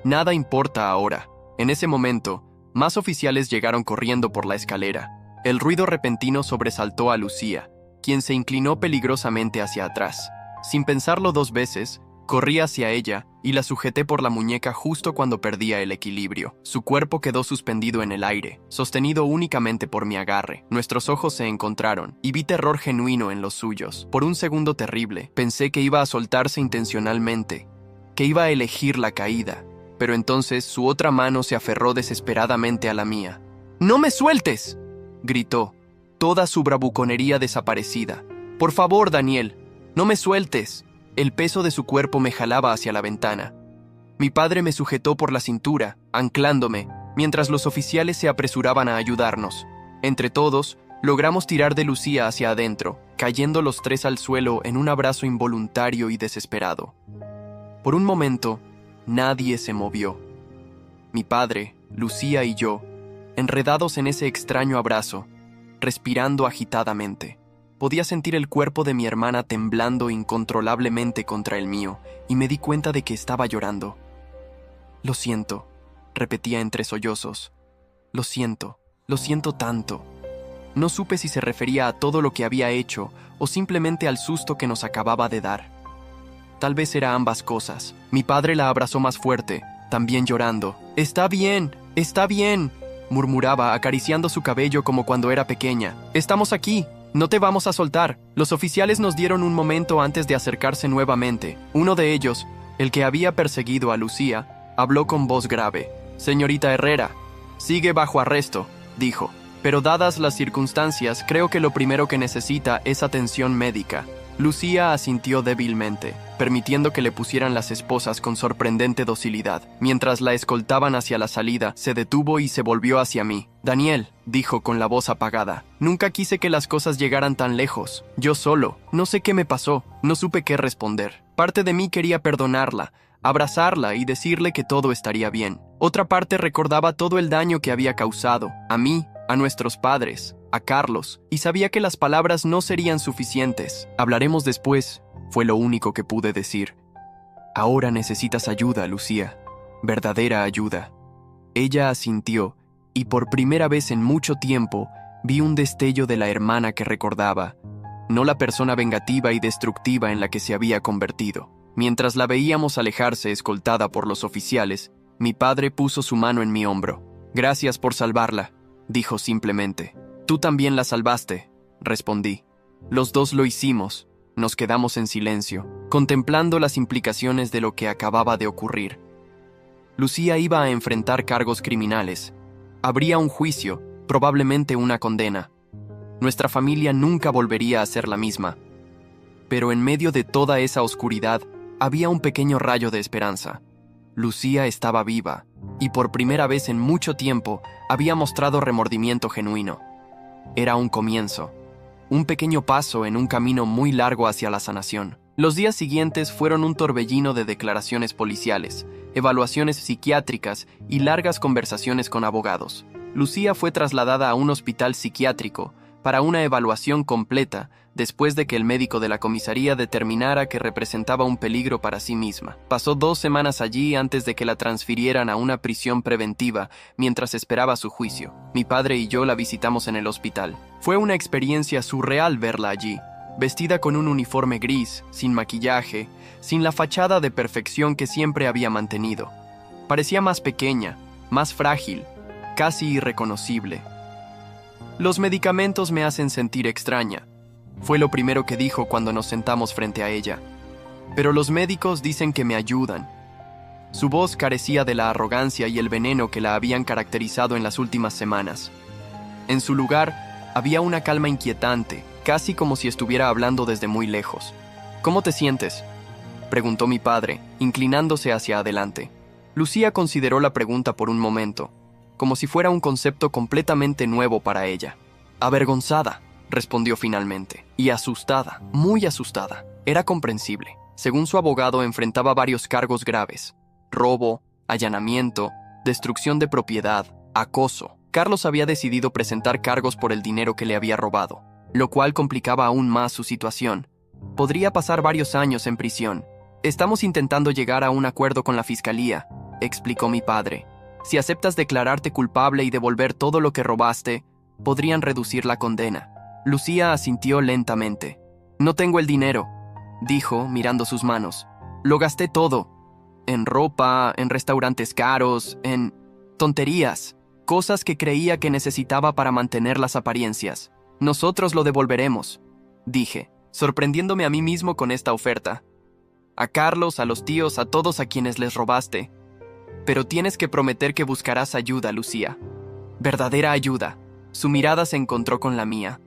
«Nada importa ahora». En ese momento, más oficiales llegaron corriendo por la escalera. El ruido repentino sobresaltó a Lucía, quien se inclinó peligrosamente hacia atrás. Sin pensarlo dos veces, corrí hacia ella y la sujeté por la muñeca justo cuando perdía el equilibrio. Su cuerpo quedó suspendido en el aire, sostenido únicamente por mi agarre. Nuestros ojos se encontraron y vi terror genuino en los suyos. Por un segundo terrible, pensé que iba a soltarse intencionalmente, que iba a elegir la caída, pero entonces su otra mano se aferró desesperadamente a la mía. «¡No me sueltes!», gritó, toda su bravuconería desaparecida. «Por favor, Daniel, no me sueltes». El peso de su cuerpo me jalaba hacia la ventana. Mi padre me sujetó por la cintura, anclándome, mientras los oficiales se apresuraban a ayudarnos. Entre todos, logramos tirar de Lucía hacia adentro, cayendo los tres al suelo en un abrazo involuntario y desesperado. Por un momento, nadie se movió. Mi padre, Lucía y yo, enredados en ese extraño abrazo, respirando agitadamente. Podía sentir el cuerpo de mi hermana temblando incontrolablemente contra el mío, y me di cuenta de que estaba llorando. «Lo siento», repetía entre sollozos. Lo siento tanto». No supe si se refería a todo lo que había hecho o simplemente al susto que nos acababa de dar. Tal vez era ambas cosas. Mi padre la abrazó más fuerte, también llorando. Está bien», murmuraba acariciando su cabello como cuando era pequeña. «Estamos aquí, No te vamos a soltar. Los oficiales nos dieron un momento antes de acercarse nuevamente. Uno de ellos, el que había perseguido a Lucía, habló con voz grave. Señorita Herrera, sigue bajo arresto, dijo. Pero dadas las circunstancias, creo que lo primero que necesita es atención médica. Lucía asintió débilmente, permitiendo que le pusieran las esposas con sorprendente docilidad. Mientras la escoltaban hacia la salida, se detuvo y se volvió hacia mí. Daniel, dijo con la voz apagada, nunca quise que las cosas llegaran tan lejos. Yo solo, no sé qué me pasó, no supe qué responder. Parte de mí quería perdonarla, abrazarla y decirle que todo estaría bien. Otra parte recordaba todo el daño que había causado, a mí, a nuestros padres, a Carlos, y sabía que las palabras no serían suficientes. Hablaremos después, fue lo único que pude decir. Ahora necesitas ayuda, Lucía. Verdadera ayuda. Ella asintió, y por primera vez en mucho tiempo vi un destello de la hermana que recordaba, no la persona vengativa y destructiva en la que se había convertido. Mientras la veíamos alejarse escoltada por los oficiales, mi padre puso su mano en mi hombro. Gracias por salvarla, dijo simplemente. Tú también la salvaste, respondí. Los dos lo hicimos. Nos quedamos en silencio, contemplando las implicaciones de lo que acababa de ocurrir. Lucía iba a enfrentar cargos criminales. Habría un juicio, probablemente una condena. Nuestra familia nunca volvería a ser la misma. Pero en medio de toda esa oscuridad, había un pequeño rayo de esperanza. Lucía estaba viva, y por primera vez en mucho tiempo había mostrado remordimiento genuino. Era un comienzo, un pequeño paso en un camino muy largo hacia la sanación. Los días siguientes fueron un torbellino de declaraciones policiales, evaluaciones psiquiátricas y largas conversaciones con abogados. Lucía fue trasladada a un hospital psiquiátrico para una evaluación completa después de que el médico de la comisaría determinara que representaba un peligro para sí misma. Pasó 2 semanas allí antes de que la transfirieran a una prisión preventiva mientras esperaba su juicio. Mi padre y yo la visitamos en el hospital. Fue una experiencia surreal verla allí, vestida con un uniforme gris, sin maquillaje, sin la fachada de perfección que siempre había mantenido. Parecía más pequeña, más frágil, casi irreconocible. Los medicamentos me hacen sentir extraña, fue lo primero que dijo cuando nos sentamos frente a ella. Pero los médicos dicen que me ayudan. Su voz carecía de la arrogancia y el veneno que la habían caracterizado en las últimas semanas. En su lugar, había una calma inquietante, casi como si estuviera hablando desde muy lejos. ¿Cómo te sientes?, preguntó mi padre, inclinándose hacia adelante. Lucía consideró la pregunta por un momento, como si fuera un concepto completamente nuevo para ella. Avergonzada, respondió finalmente, y asustada, muy asustada. Era comprensible. Según su abogado, enfrentaba varios cargos graves: robo, allanamiento, destrucción de propiedad, acoso. Carlos había decidido presentar cargos por el dinero que le había robado, lo cual complicaba aún más su situación. Podría pasar varios años en prisión. Estamos intentando llegar a un acuerdo con la fiscalía, explicó mi padre. Si aceptas declararte culpable y devolver todo lo que robaste, podrían reducir la condena. Lucía asintió lentamente. No tengo el dinero, dijo, mirando sus manos. Lo gasté todo. En ropa, en restaurantes caros, en tonterías. Cosas que creía que necesitaba para mantener las apariencias. Nosotros lo devolveremos, dije, sorprendiéndome a mí mismo con esta oferta. A Carlos, a los tíos, a todos a quienes les robaste. Pero tienes que prometer que buscarás ayuda, Lucía. Verdadera ayuda. Su mirada se encontró con la mía.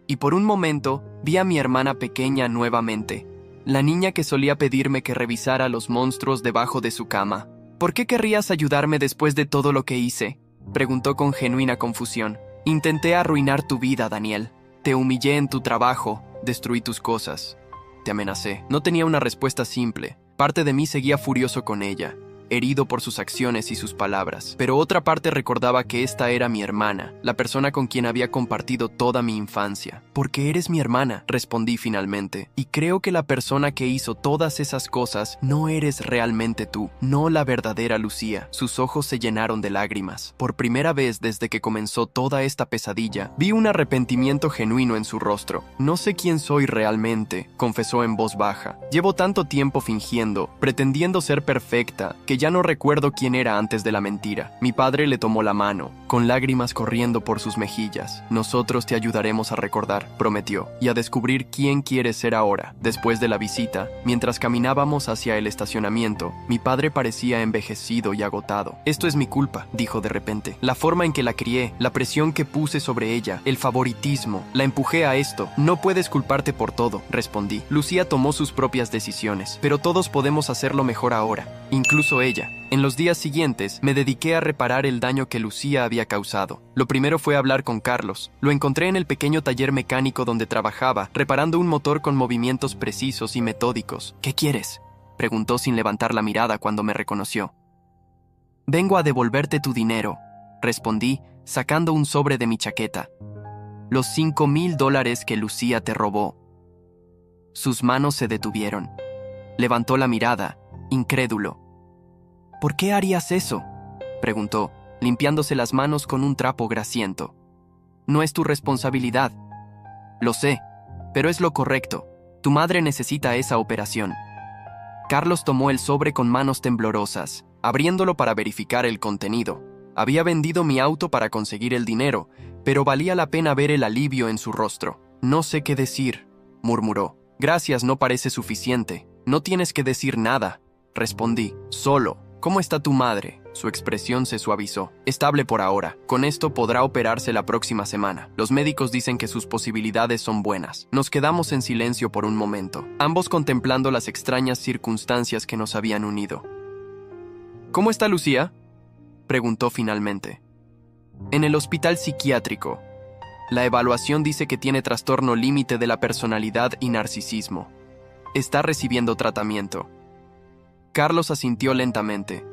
Y por un momento vi a mi hermana pequeña nuevamente, la niña que solía pedirme que revisara los monstruos debajo de su cama. ¿Por qué querrías ayudarme después de todo lo que hice?, preguntó con genuina confusión. Intenté arruinar tu vida, Daniel. Te humillé en tu trabajo, destruí tus cosas. Te amenacé. No tenía una respuesta simple. Parte de mí seguía furioso con ella, herido por sus acciones y sus palabras. Pero otra parte recordaba que esta era mi hermana, la persona con quien había compartido toda mi infancia. Porque eres mi hermana, respondí finalmente. Y creo que la persona que hizo todas esas cosas no eres realmente tú, no la verdadera Lucía. Sus ojos se llenaron de lágrimas. Por primera vez desde que comenzó toda esta pesadilla, vi un arrepentimiento genuino en su rostro. No sé quién soy realmente, confesó en voz baja. Llevo tanto tiempo fingiendo, pretendiendo ser perfecta, que aunque ya no recuerdo quién era antes de la mentira. Mi padre le tomó la mano, con lágrimas corriendo por sus mejillas. Nosotros te ayudaremos a recordar, prometió, y a descubrir quién quieres ser ahora. Después de la visita, mientras caminábamos hacia el estacionamiento, mi padre parecía envejecido y agotado. Esto es mi culpa, dijo de repente. La forma en que la crié, la presión que puse sobre ella, el favoritismo, la empujé a esto. No puedes culparte por todo, respondí. Lucía tomó sus propias decisiones, pero todos podemos hacerlo mejor ahora, incluso ella. En los días siguientes, me dediqué a reparar el daño que Lucía había causado. Lo primero fue hablar con Carlos. Lo encontré en el pequeño taller mecánico donde trabajaba, reparando un motor con movimientos precisos y metódicos. ¿Qué quieres?, preguntó sin levantar la mirada cuando me reconoció. Vengo a devolverte tu dinero, respondí, sacando un sobre de mi chaqueta. Los $5,000 que Lucía te robó. Sus manos se detuvieron. Levantó la mirada, incrédulo. ¿Por qué harías eso?, preguntó, limpiándose las manos con un trapo grasiento. No es tu responsabilidad. Lo sé, pero es lo correcto. Tu madre necesita esa operación. Carlos tomó el sobre con manos temblorosas, abriéndolo para verificar el contenido. Había vendido mi auto para conseguir el dinero, pero valía la pena ver el alivio en su rostro. No sé qué decir, murmuró. Gracias no parece suficiente. No tienes que decir nada, respondí. Solo, ¿cómo está tu madre? Su expresión se suavizó. Estable por ahora. Con esto podrá operarse la próxima semana. Los médicos dicen que sus posibilidades son buenas. Nos quedamos en silencio por un momento, ambos contemplando las extrañas circunstancias que nos habían unido. ¿Cómo está Lucía?, preguntó finalmente. En el hospital psiquiátrico. La evaluación dice que tiene trastorno límite de la personalidad y narcisismo. Está recibiendo tratamiento. Carlos asintió lentamente.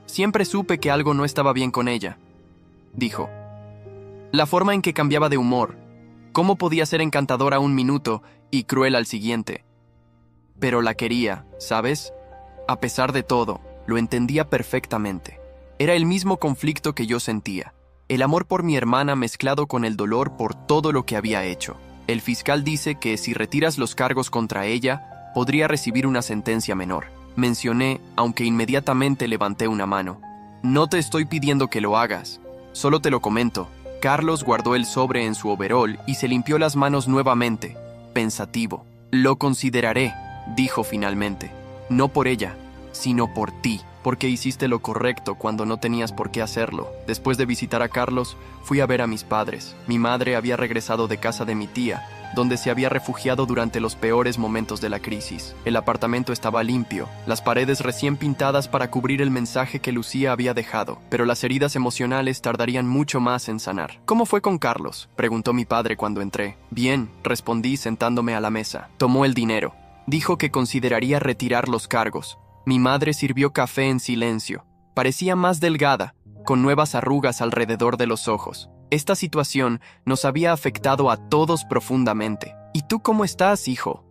Siempre supe que algo no estaba bien con ella, dijo. La forma en que cambiaba de humor. Cómo podía ser encantadora un minuto y cruel al siguiente. Pero la quería, ¿sabes? A pesar de todo, lo entendía perfectamente. Era el mismo conflicto que yo sentía. El amor por mi hermana mezclado con el dolor por todo lo que había hecho. El fiscal dice que si retiras los cargos contra ella, podría recibir una sentencia menor. Mencioné, aunque inmediatamente levanté una mano. No te estoy pidiendo que lo hagas, solo te lo comento. Carlos guardó el sobre en su overol y se limpió las manos nuevamente, pensativo. Lo consideraré, dijo finalmente. No por ella, sino por ti, porque hiciste lo correcto cuando no tenías por qué hacerlo. Después de visitar a Carlos, fui a ver a mis padres. Mi madre había regresado de casa de mi tía, donde se había refugiado durante los peores momentos de la crisis. El apartamento estaba limpio, las paredes recién pintadas para cubrir el mensaje que Lucía había dejado, pero las heridas emocionales tardarían mucho más en sanar. ¿Cómo fue con Carlos?, preguntó mi padre cuando entré. Bien, respondí sentándome a la mesa. Tomó el dinero. Dijo que consideraría retirar los cargos. Mi madre sirvió café en silencio. Parecía más delgada, con nuevas arrugas alrededor de los ojos. Esta situación nos había afectado a todos profundamente. ¿Y tú cómo estás, hijo?,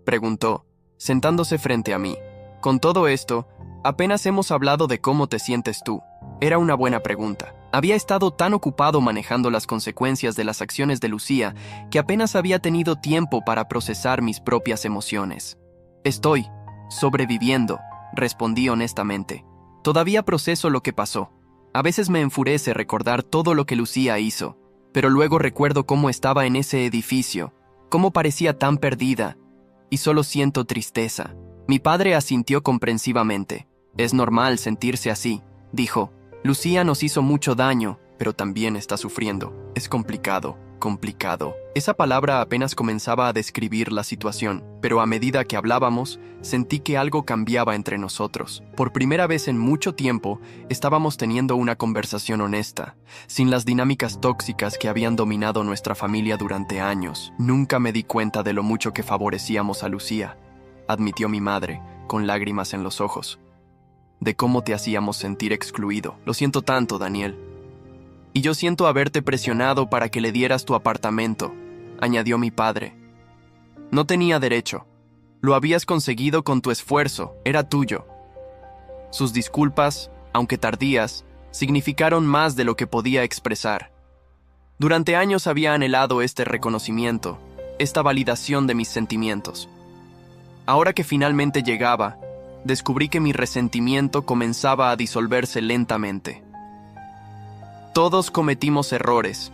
preguntó, sentándose frente a mí. Con todo esto, apenas hemos hablado de cómo te sientes tú. Era una buena pregunta. Había estado tan ocupado manejando las consecuencias de las acciones de Lucía que apenas había tenido tiempo para procesar mis propias emociones. Estoy sobreviviendo, respondí honestamente. Todavía proceso lo que pasó. A veces me enfurece recordar todo lo que Lucía hizo, pero luego recuerdo cómo estaba en ese edificio, cómo parecía tan perdida, y solo siento tristeza. Mi padre asintió comprensivamente. Es normal sentirse así, dijo. Lucía nos hizo mucho daño, pero también está sufriendo. Es complicado. Esa palabra apenas comenzaba a describir la situación, pero a medida que hablábamos, sentí que algo cambiaba entre nosotros. Por primera vez en mucho tiempo, estábamos teniendo una conversación honesta, sin las dinámicas tóxicas que habían dominado nuestra familia durante años. Nunca me di cuenta de lo mucho que favorecíamos a Lucía, admitió mi madre, con lágrimas en los ojos. De cómo te hacíamos sentir excluido. Lo siento tanto, Daniel. Y yo siento haberte presionado para que le dieras tu apartamento, añadió mi padre. No tenía derecho. Lo habías conseguido con tu esfuerzo, era tuyo. Sus disculpas, aunque tardías, significaron más de lo que podía expresar. Durante años había anhelado este reconocimiento, esta validación de mis sentimientos. Ahora que finalmente llegaba, descubrí que mi resentimiento comenzaba a disolverse lentamente. Todos cometimos errores,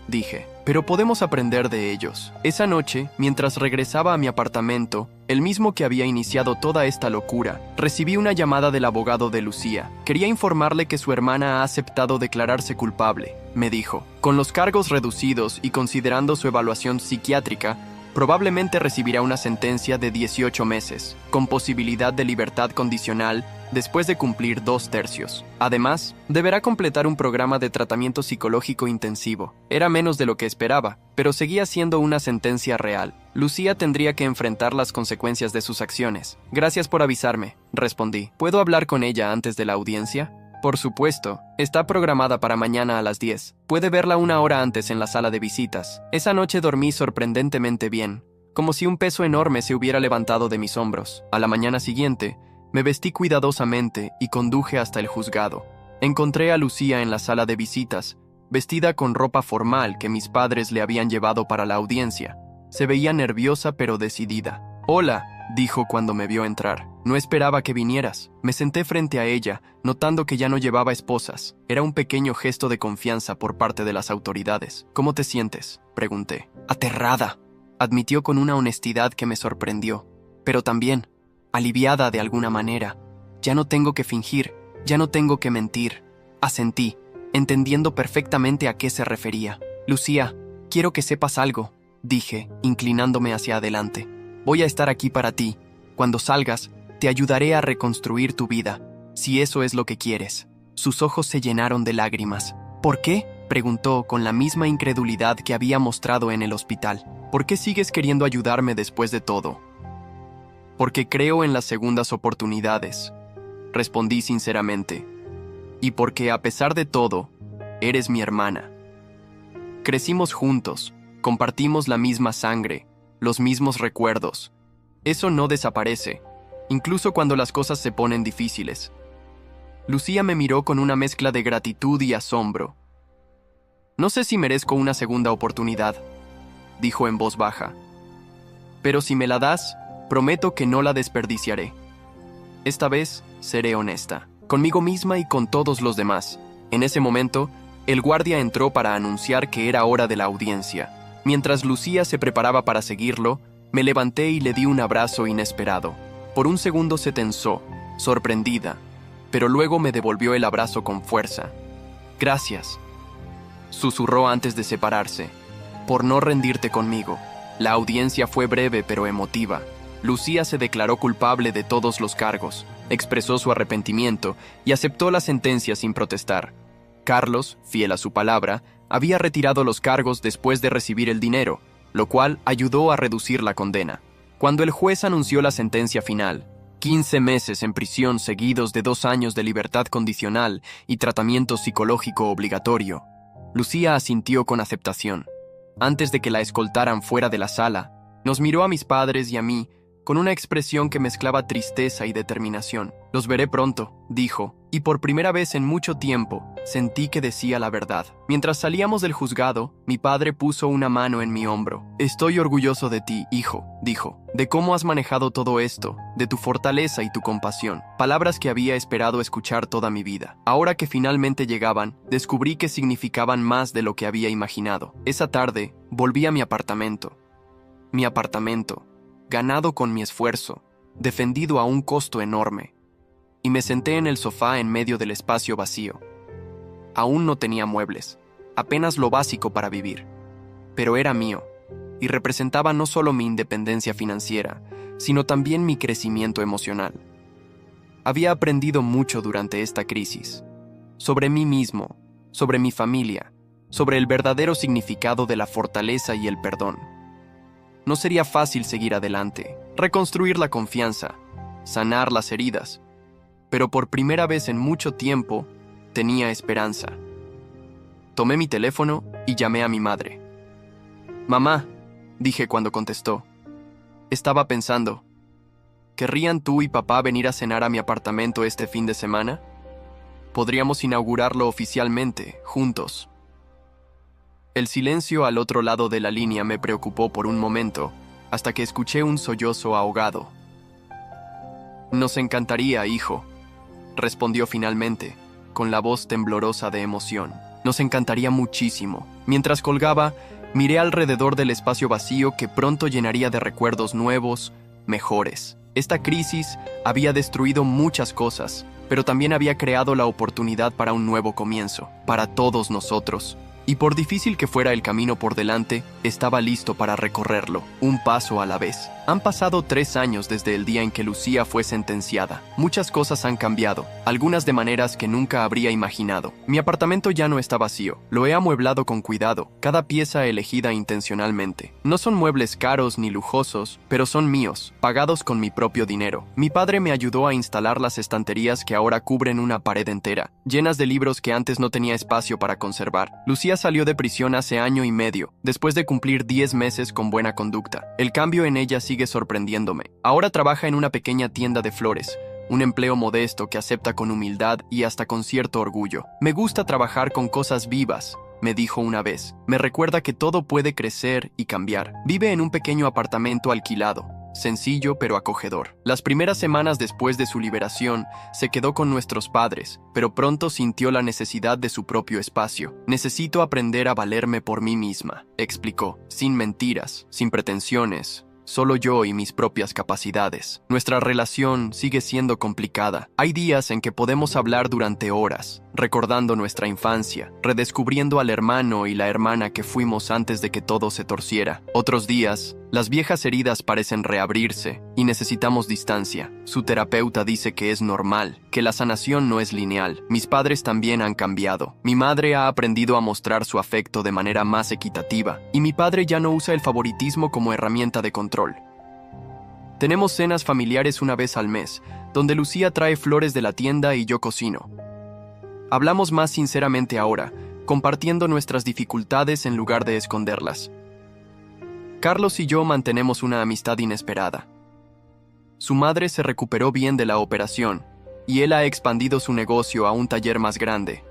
dije, pero podemos aprender de ellos. Esa noche, mientras regresaba a mi apartamento, el mismo que había iniciado toda esta locura, recibí una llamada del abogado de Lucía. Quería informarle que su hermana ha aceptado declararse culpable, me dijo. Con los cargos reducidos y considerando su evaluación psiquiátrica, probablemente recibirá una sentencia de 18 meses, con posibilidad de libertad condicional después de cumplir 2/3. Además, deberá completar un programa de tratamiento psicológico intensivo. Era menos de lo que esperaba, pero seguía siendo una sentencia real. Lucía tendría que enfrentar las consecuencias de sus acciones. Gracias por avisarme, respondí. ¿Puedo hablar con ella antes de la audiencia? Por supuesto. Está programada para mañana a las 10. Puede verla una hora antes en la sala de visitas. Esa noche dormí sorprendentemente bien, como si un peso enorme se hubiera levantado de mis hombros. A la mañana siguiente, me vestí cuidadosamente y conduje hasta el juzgado. Encontré a Lucía en la sala de visitas, vestida con ropa formal que mis padres le habían llevado para la audiencia. Se veía nerviosa pero decidida. «Hola», dijo cuando me vio entrar. «No esperaba que vinieras». Me senté frente a ella, notando que ya no llevaba esposas. Era un pequeño gesto de confianza por parte de las autoridades. «¿Cómo te sientes?», pregunté. «Aterrada», admitió con una honestidad que me sorprendió. «Pero también aliviada de alguna manera. Ya no tengo que fingir, ya no tengo que mentir». Asentí, entendiendo perfectamente a qué se refería. «Lucía, quiero que sepas algo», dije, inclinándome hacia adelante. «Voy a estar aquí para ti. Cuando salgas, te ayudaré a reconstruir tu vida, si eso es lo que quieres». Sus ojos se llenaron de lágrimas. «¿Por qué?», preguntó con la misma incredulidad que había mostrado en el hospital. «¿Por qué sigues queriendo ayudarme después de todo?». «Porque creo en las segundas oportunidades», respondí sinceramente. «Y porque, a pesar de todo, eres mi hermana. Crecimos juntos, compartimos la misma sangre, los mismos recuerdos. Eso no desaparece, incluso cuando las cosas se ponen difíciles». Lucía me miró con una mezcla de gratitud y asombro. «No sé si merezco una segunda oportunidad», dijo en voz baja. «Pero si me la das, prometo que no la desperdiciaré. Esta vez seré honesta, conmigo misma y con todos los demás». En ese momento, el guardia entró para anunciar que era hora de la audiencia. Mientras Lucía se preparaba para seguirlo, me levanté y le di un abrazo inesperado. Por un segundo se tensó, sorprendida, pero luego me devolvió el abrazo con fuerza. «Gracias», susurró antes de separarse, «por no rendirte conmigo». La audiencia fue breve pero emotiva. Lucía se declaró culpable de todos los cargos, expresó su arrepentimiento y aceptó la sentencia sin protestar. Carlos, fiel a su palabra, había retirado los cargos después de recibir el dinero, lo cual ayudó a reducir la condena. Cuando el juez anunció la sentencia final, 15 meses en prisión seguidos de 2 años de libertad condicional y tratamiento psicológico obligatorio, Lucía asintió con aceptación. Antes de que la escoltaran fuera de la sala, nos miró a mis padres y a mí con una expresión que mezclaba tristeza y determinación. «Los veré pronto», dijo, y por primera vez en mucho tiempo sentí que decía la verdad. Mientras salíamos del juzgado, mi padre puso una mano en mi hombro. «Estoy orgulloso de ti, hijo», dijo, «de cómo has manejado todo esto, de tu fortaleza y tu compasión». Palabras que había esperado escuchar toda mi vida. Ahora que finalmente llegaban, descubrí que significaban más de lo que había imaginado. Esa tarde, volví a mi apartamento. Mi apartamento, ganado con mi esfuerzo, defendido a un costo enorme, y me senté en el sofá en medio del espacio vacío. Aún no tenía muebles, apenas lo básico para vivir, pero era mío, y representaba no solo mi independencia financiera, sino también mi crecimiento emocional. Había aprendido mucho durante esta crisis, sobre mí mismo, sobre mi familia, sobre el verdadero significado de la fortaleza y el perdón. No sería fácil seguir adelante, reconstruir la confianza, sanar las heridas, pero por primera vez en mucho tiempo tenía esperanza. Tomé mi teléfono y llamé a mi madre. «Mamá», dije cuando contestó, «estaba pensando, ¿querrían tú y papá venir a cenar a mi apartamento este fin de semana? Podríamos inaugurarlo oficialmente, juntos». El silencio al otro lado de la línea me preocupó por un momento, hasta que escuché un sollozo ahogado. Nos encantaría, hijo, respondió finalmente, con la voz temblorosa de emoción. Nos encantaría muchísimo. Mientras colgaba, miré alrededor del espacio vacío que pronto llenaría de recuerdos nuevos, mejores. Esta crisis había destruido muchas cosas, pero también había creado la oportunidad para un nuevo comienzo, para todos nosotros. Y por difícil que fuera el camino por delante, estaba listo para recorrerlo, un paso a la vez. Han pasado 3 años desde el día en que Lucía fue sentenciada. Muchas cosas han cambiado, algunas de maneras que nunca habría imaginado. Mi apartamento ya no está vacío, lo he amueblado con cuidado, cada pieza elegida intencionalmente. No son muebles caros ni lujosos, pero son míos, pagados con mi propio dinero. Mi padre me ayudó a instalar las estanterías que ahora cubren una pared entera, llenas de libros que antes no tenía espacio para conservar. Lucía salió de prisión hace 1 año y medio, después de cumplir 10 meses con buena conducta. El cambio en ella sigue sorprendiéndome. Ahora trabaja en una pequeña tienda de flores, un empleo modesto que acepta con humildad y hasta con cierto orgullo. Me gusta trabajar con cosas vivas, me dijo una vez. Me recuerda que todo puede crecer y cambiar. Vive en un pequeño apartamento alquilado, sencillo pero acogedor. Las primeras semanas después de su liberación, se quedó con nuestros padres, pero pronto sintió la necesidad de su propio espacio. Necesito aprender a valerme por mí misma, explicó, sin mentiras, sin pretensiones. Solo yo y mis propias capacidades. Nuestra relación sigue siendo complicada. Hay días en que podemos hablar durante horas, recordando nuestra infancia, redescubriendo al hermano y la hermana que fuimos antes de que todo se torciera. Otros días, las viejas heridas parecen reabrirse y necesitamos distancia. Su terapeuta dice que es normal, que la sanación no es lineal. Mis padres también han cambiado. Mi madre ha aprendido a mostrar su afecto de manera más equitativa y mi padre ya no usa el favoritismo como herramienta de control. Tenemos cenas familiares una vez al mes, donde Lucía trae flores de la tienda y yo cocino. Hablamos más sinceramente ahora, compartiendo nuestras dificultades en lugar de esconderlas. Carlos y yo mantenemos una amistad inesperada. Su madre se recuperó bien de la operación, y él ha expandido su negocio a un taller más grande.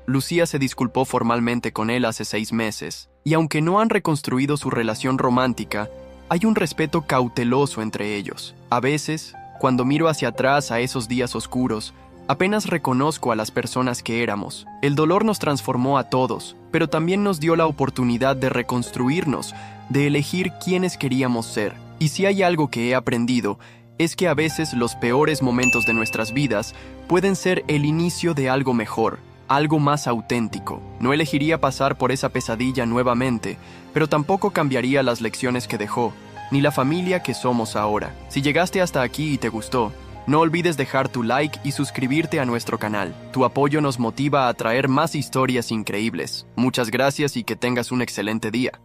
Lucía se disculpó formalmente con él hace 6 meses, y aunque no han reconstruido su relación romántica, hay un respeto cauteloso entre ellos. A veces, cuando miro hacia atrás a esos días oscuros, apenas reconozco a las personas que éramos. El dolor nos transformó a todos, pero también nos dio la oportunidad de reconstruirnos, de elegir quiénes queríamos ser. Y si hay algo que he aprendido, es que a veces los peores momentos de nuestras vidas pueden ser el inicio de algo mejor, algo más auténtico. No elegiría pasar por esa pesadilla nuevamente, pero tampoco cambiaría las lecciones que dejó, ni la familia que somos ahora. Si llegaste hasta aquí y te gustó, no olvides dejar tu like y suscribirte a nuestro canal. Tu apoyo nos motiva a traer más historias increíbles. Muchas gracias y que tengas un excelente día.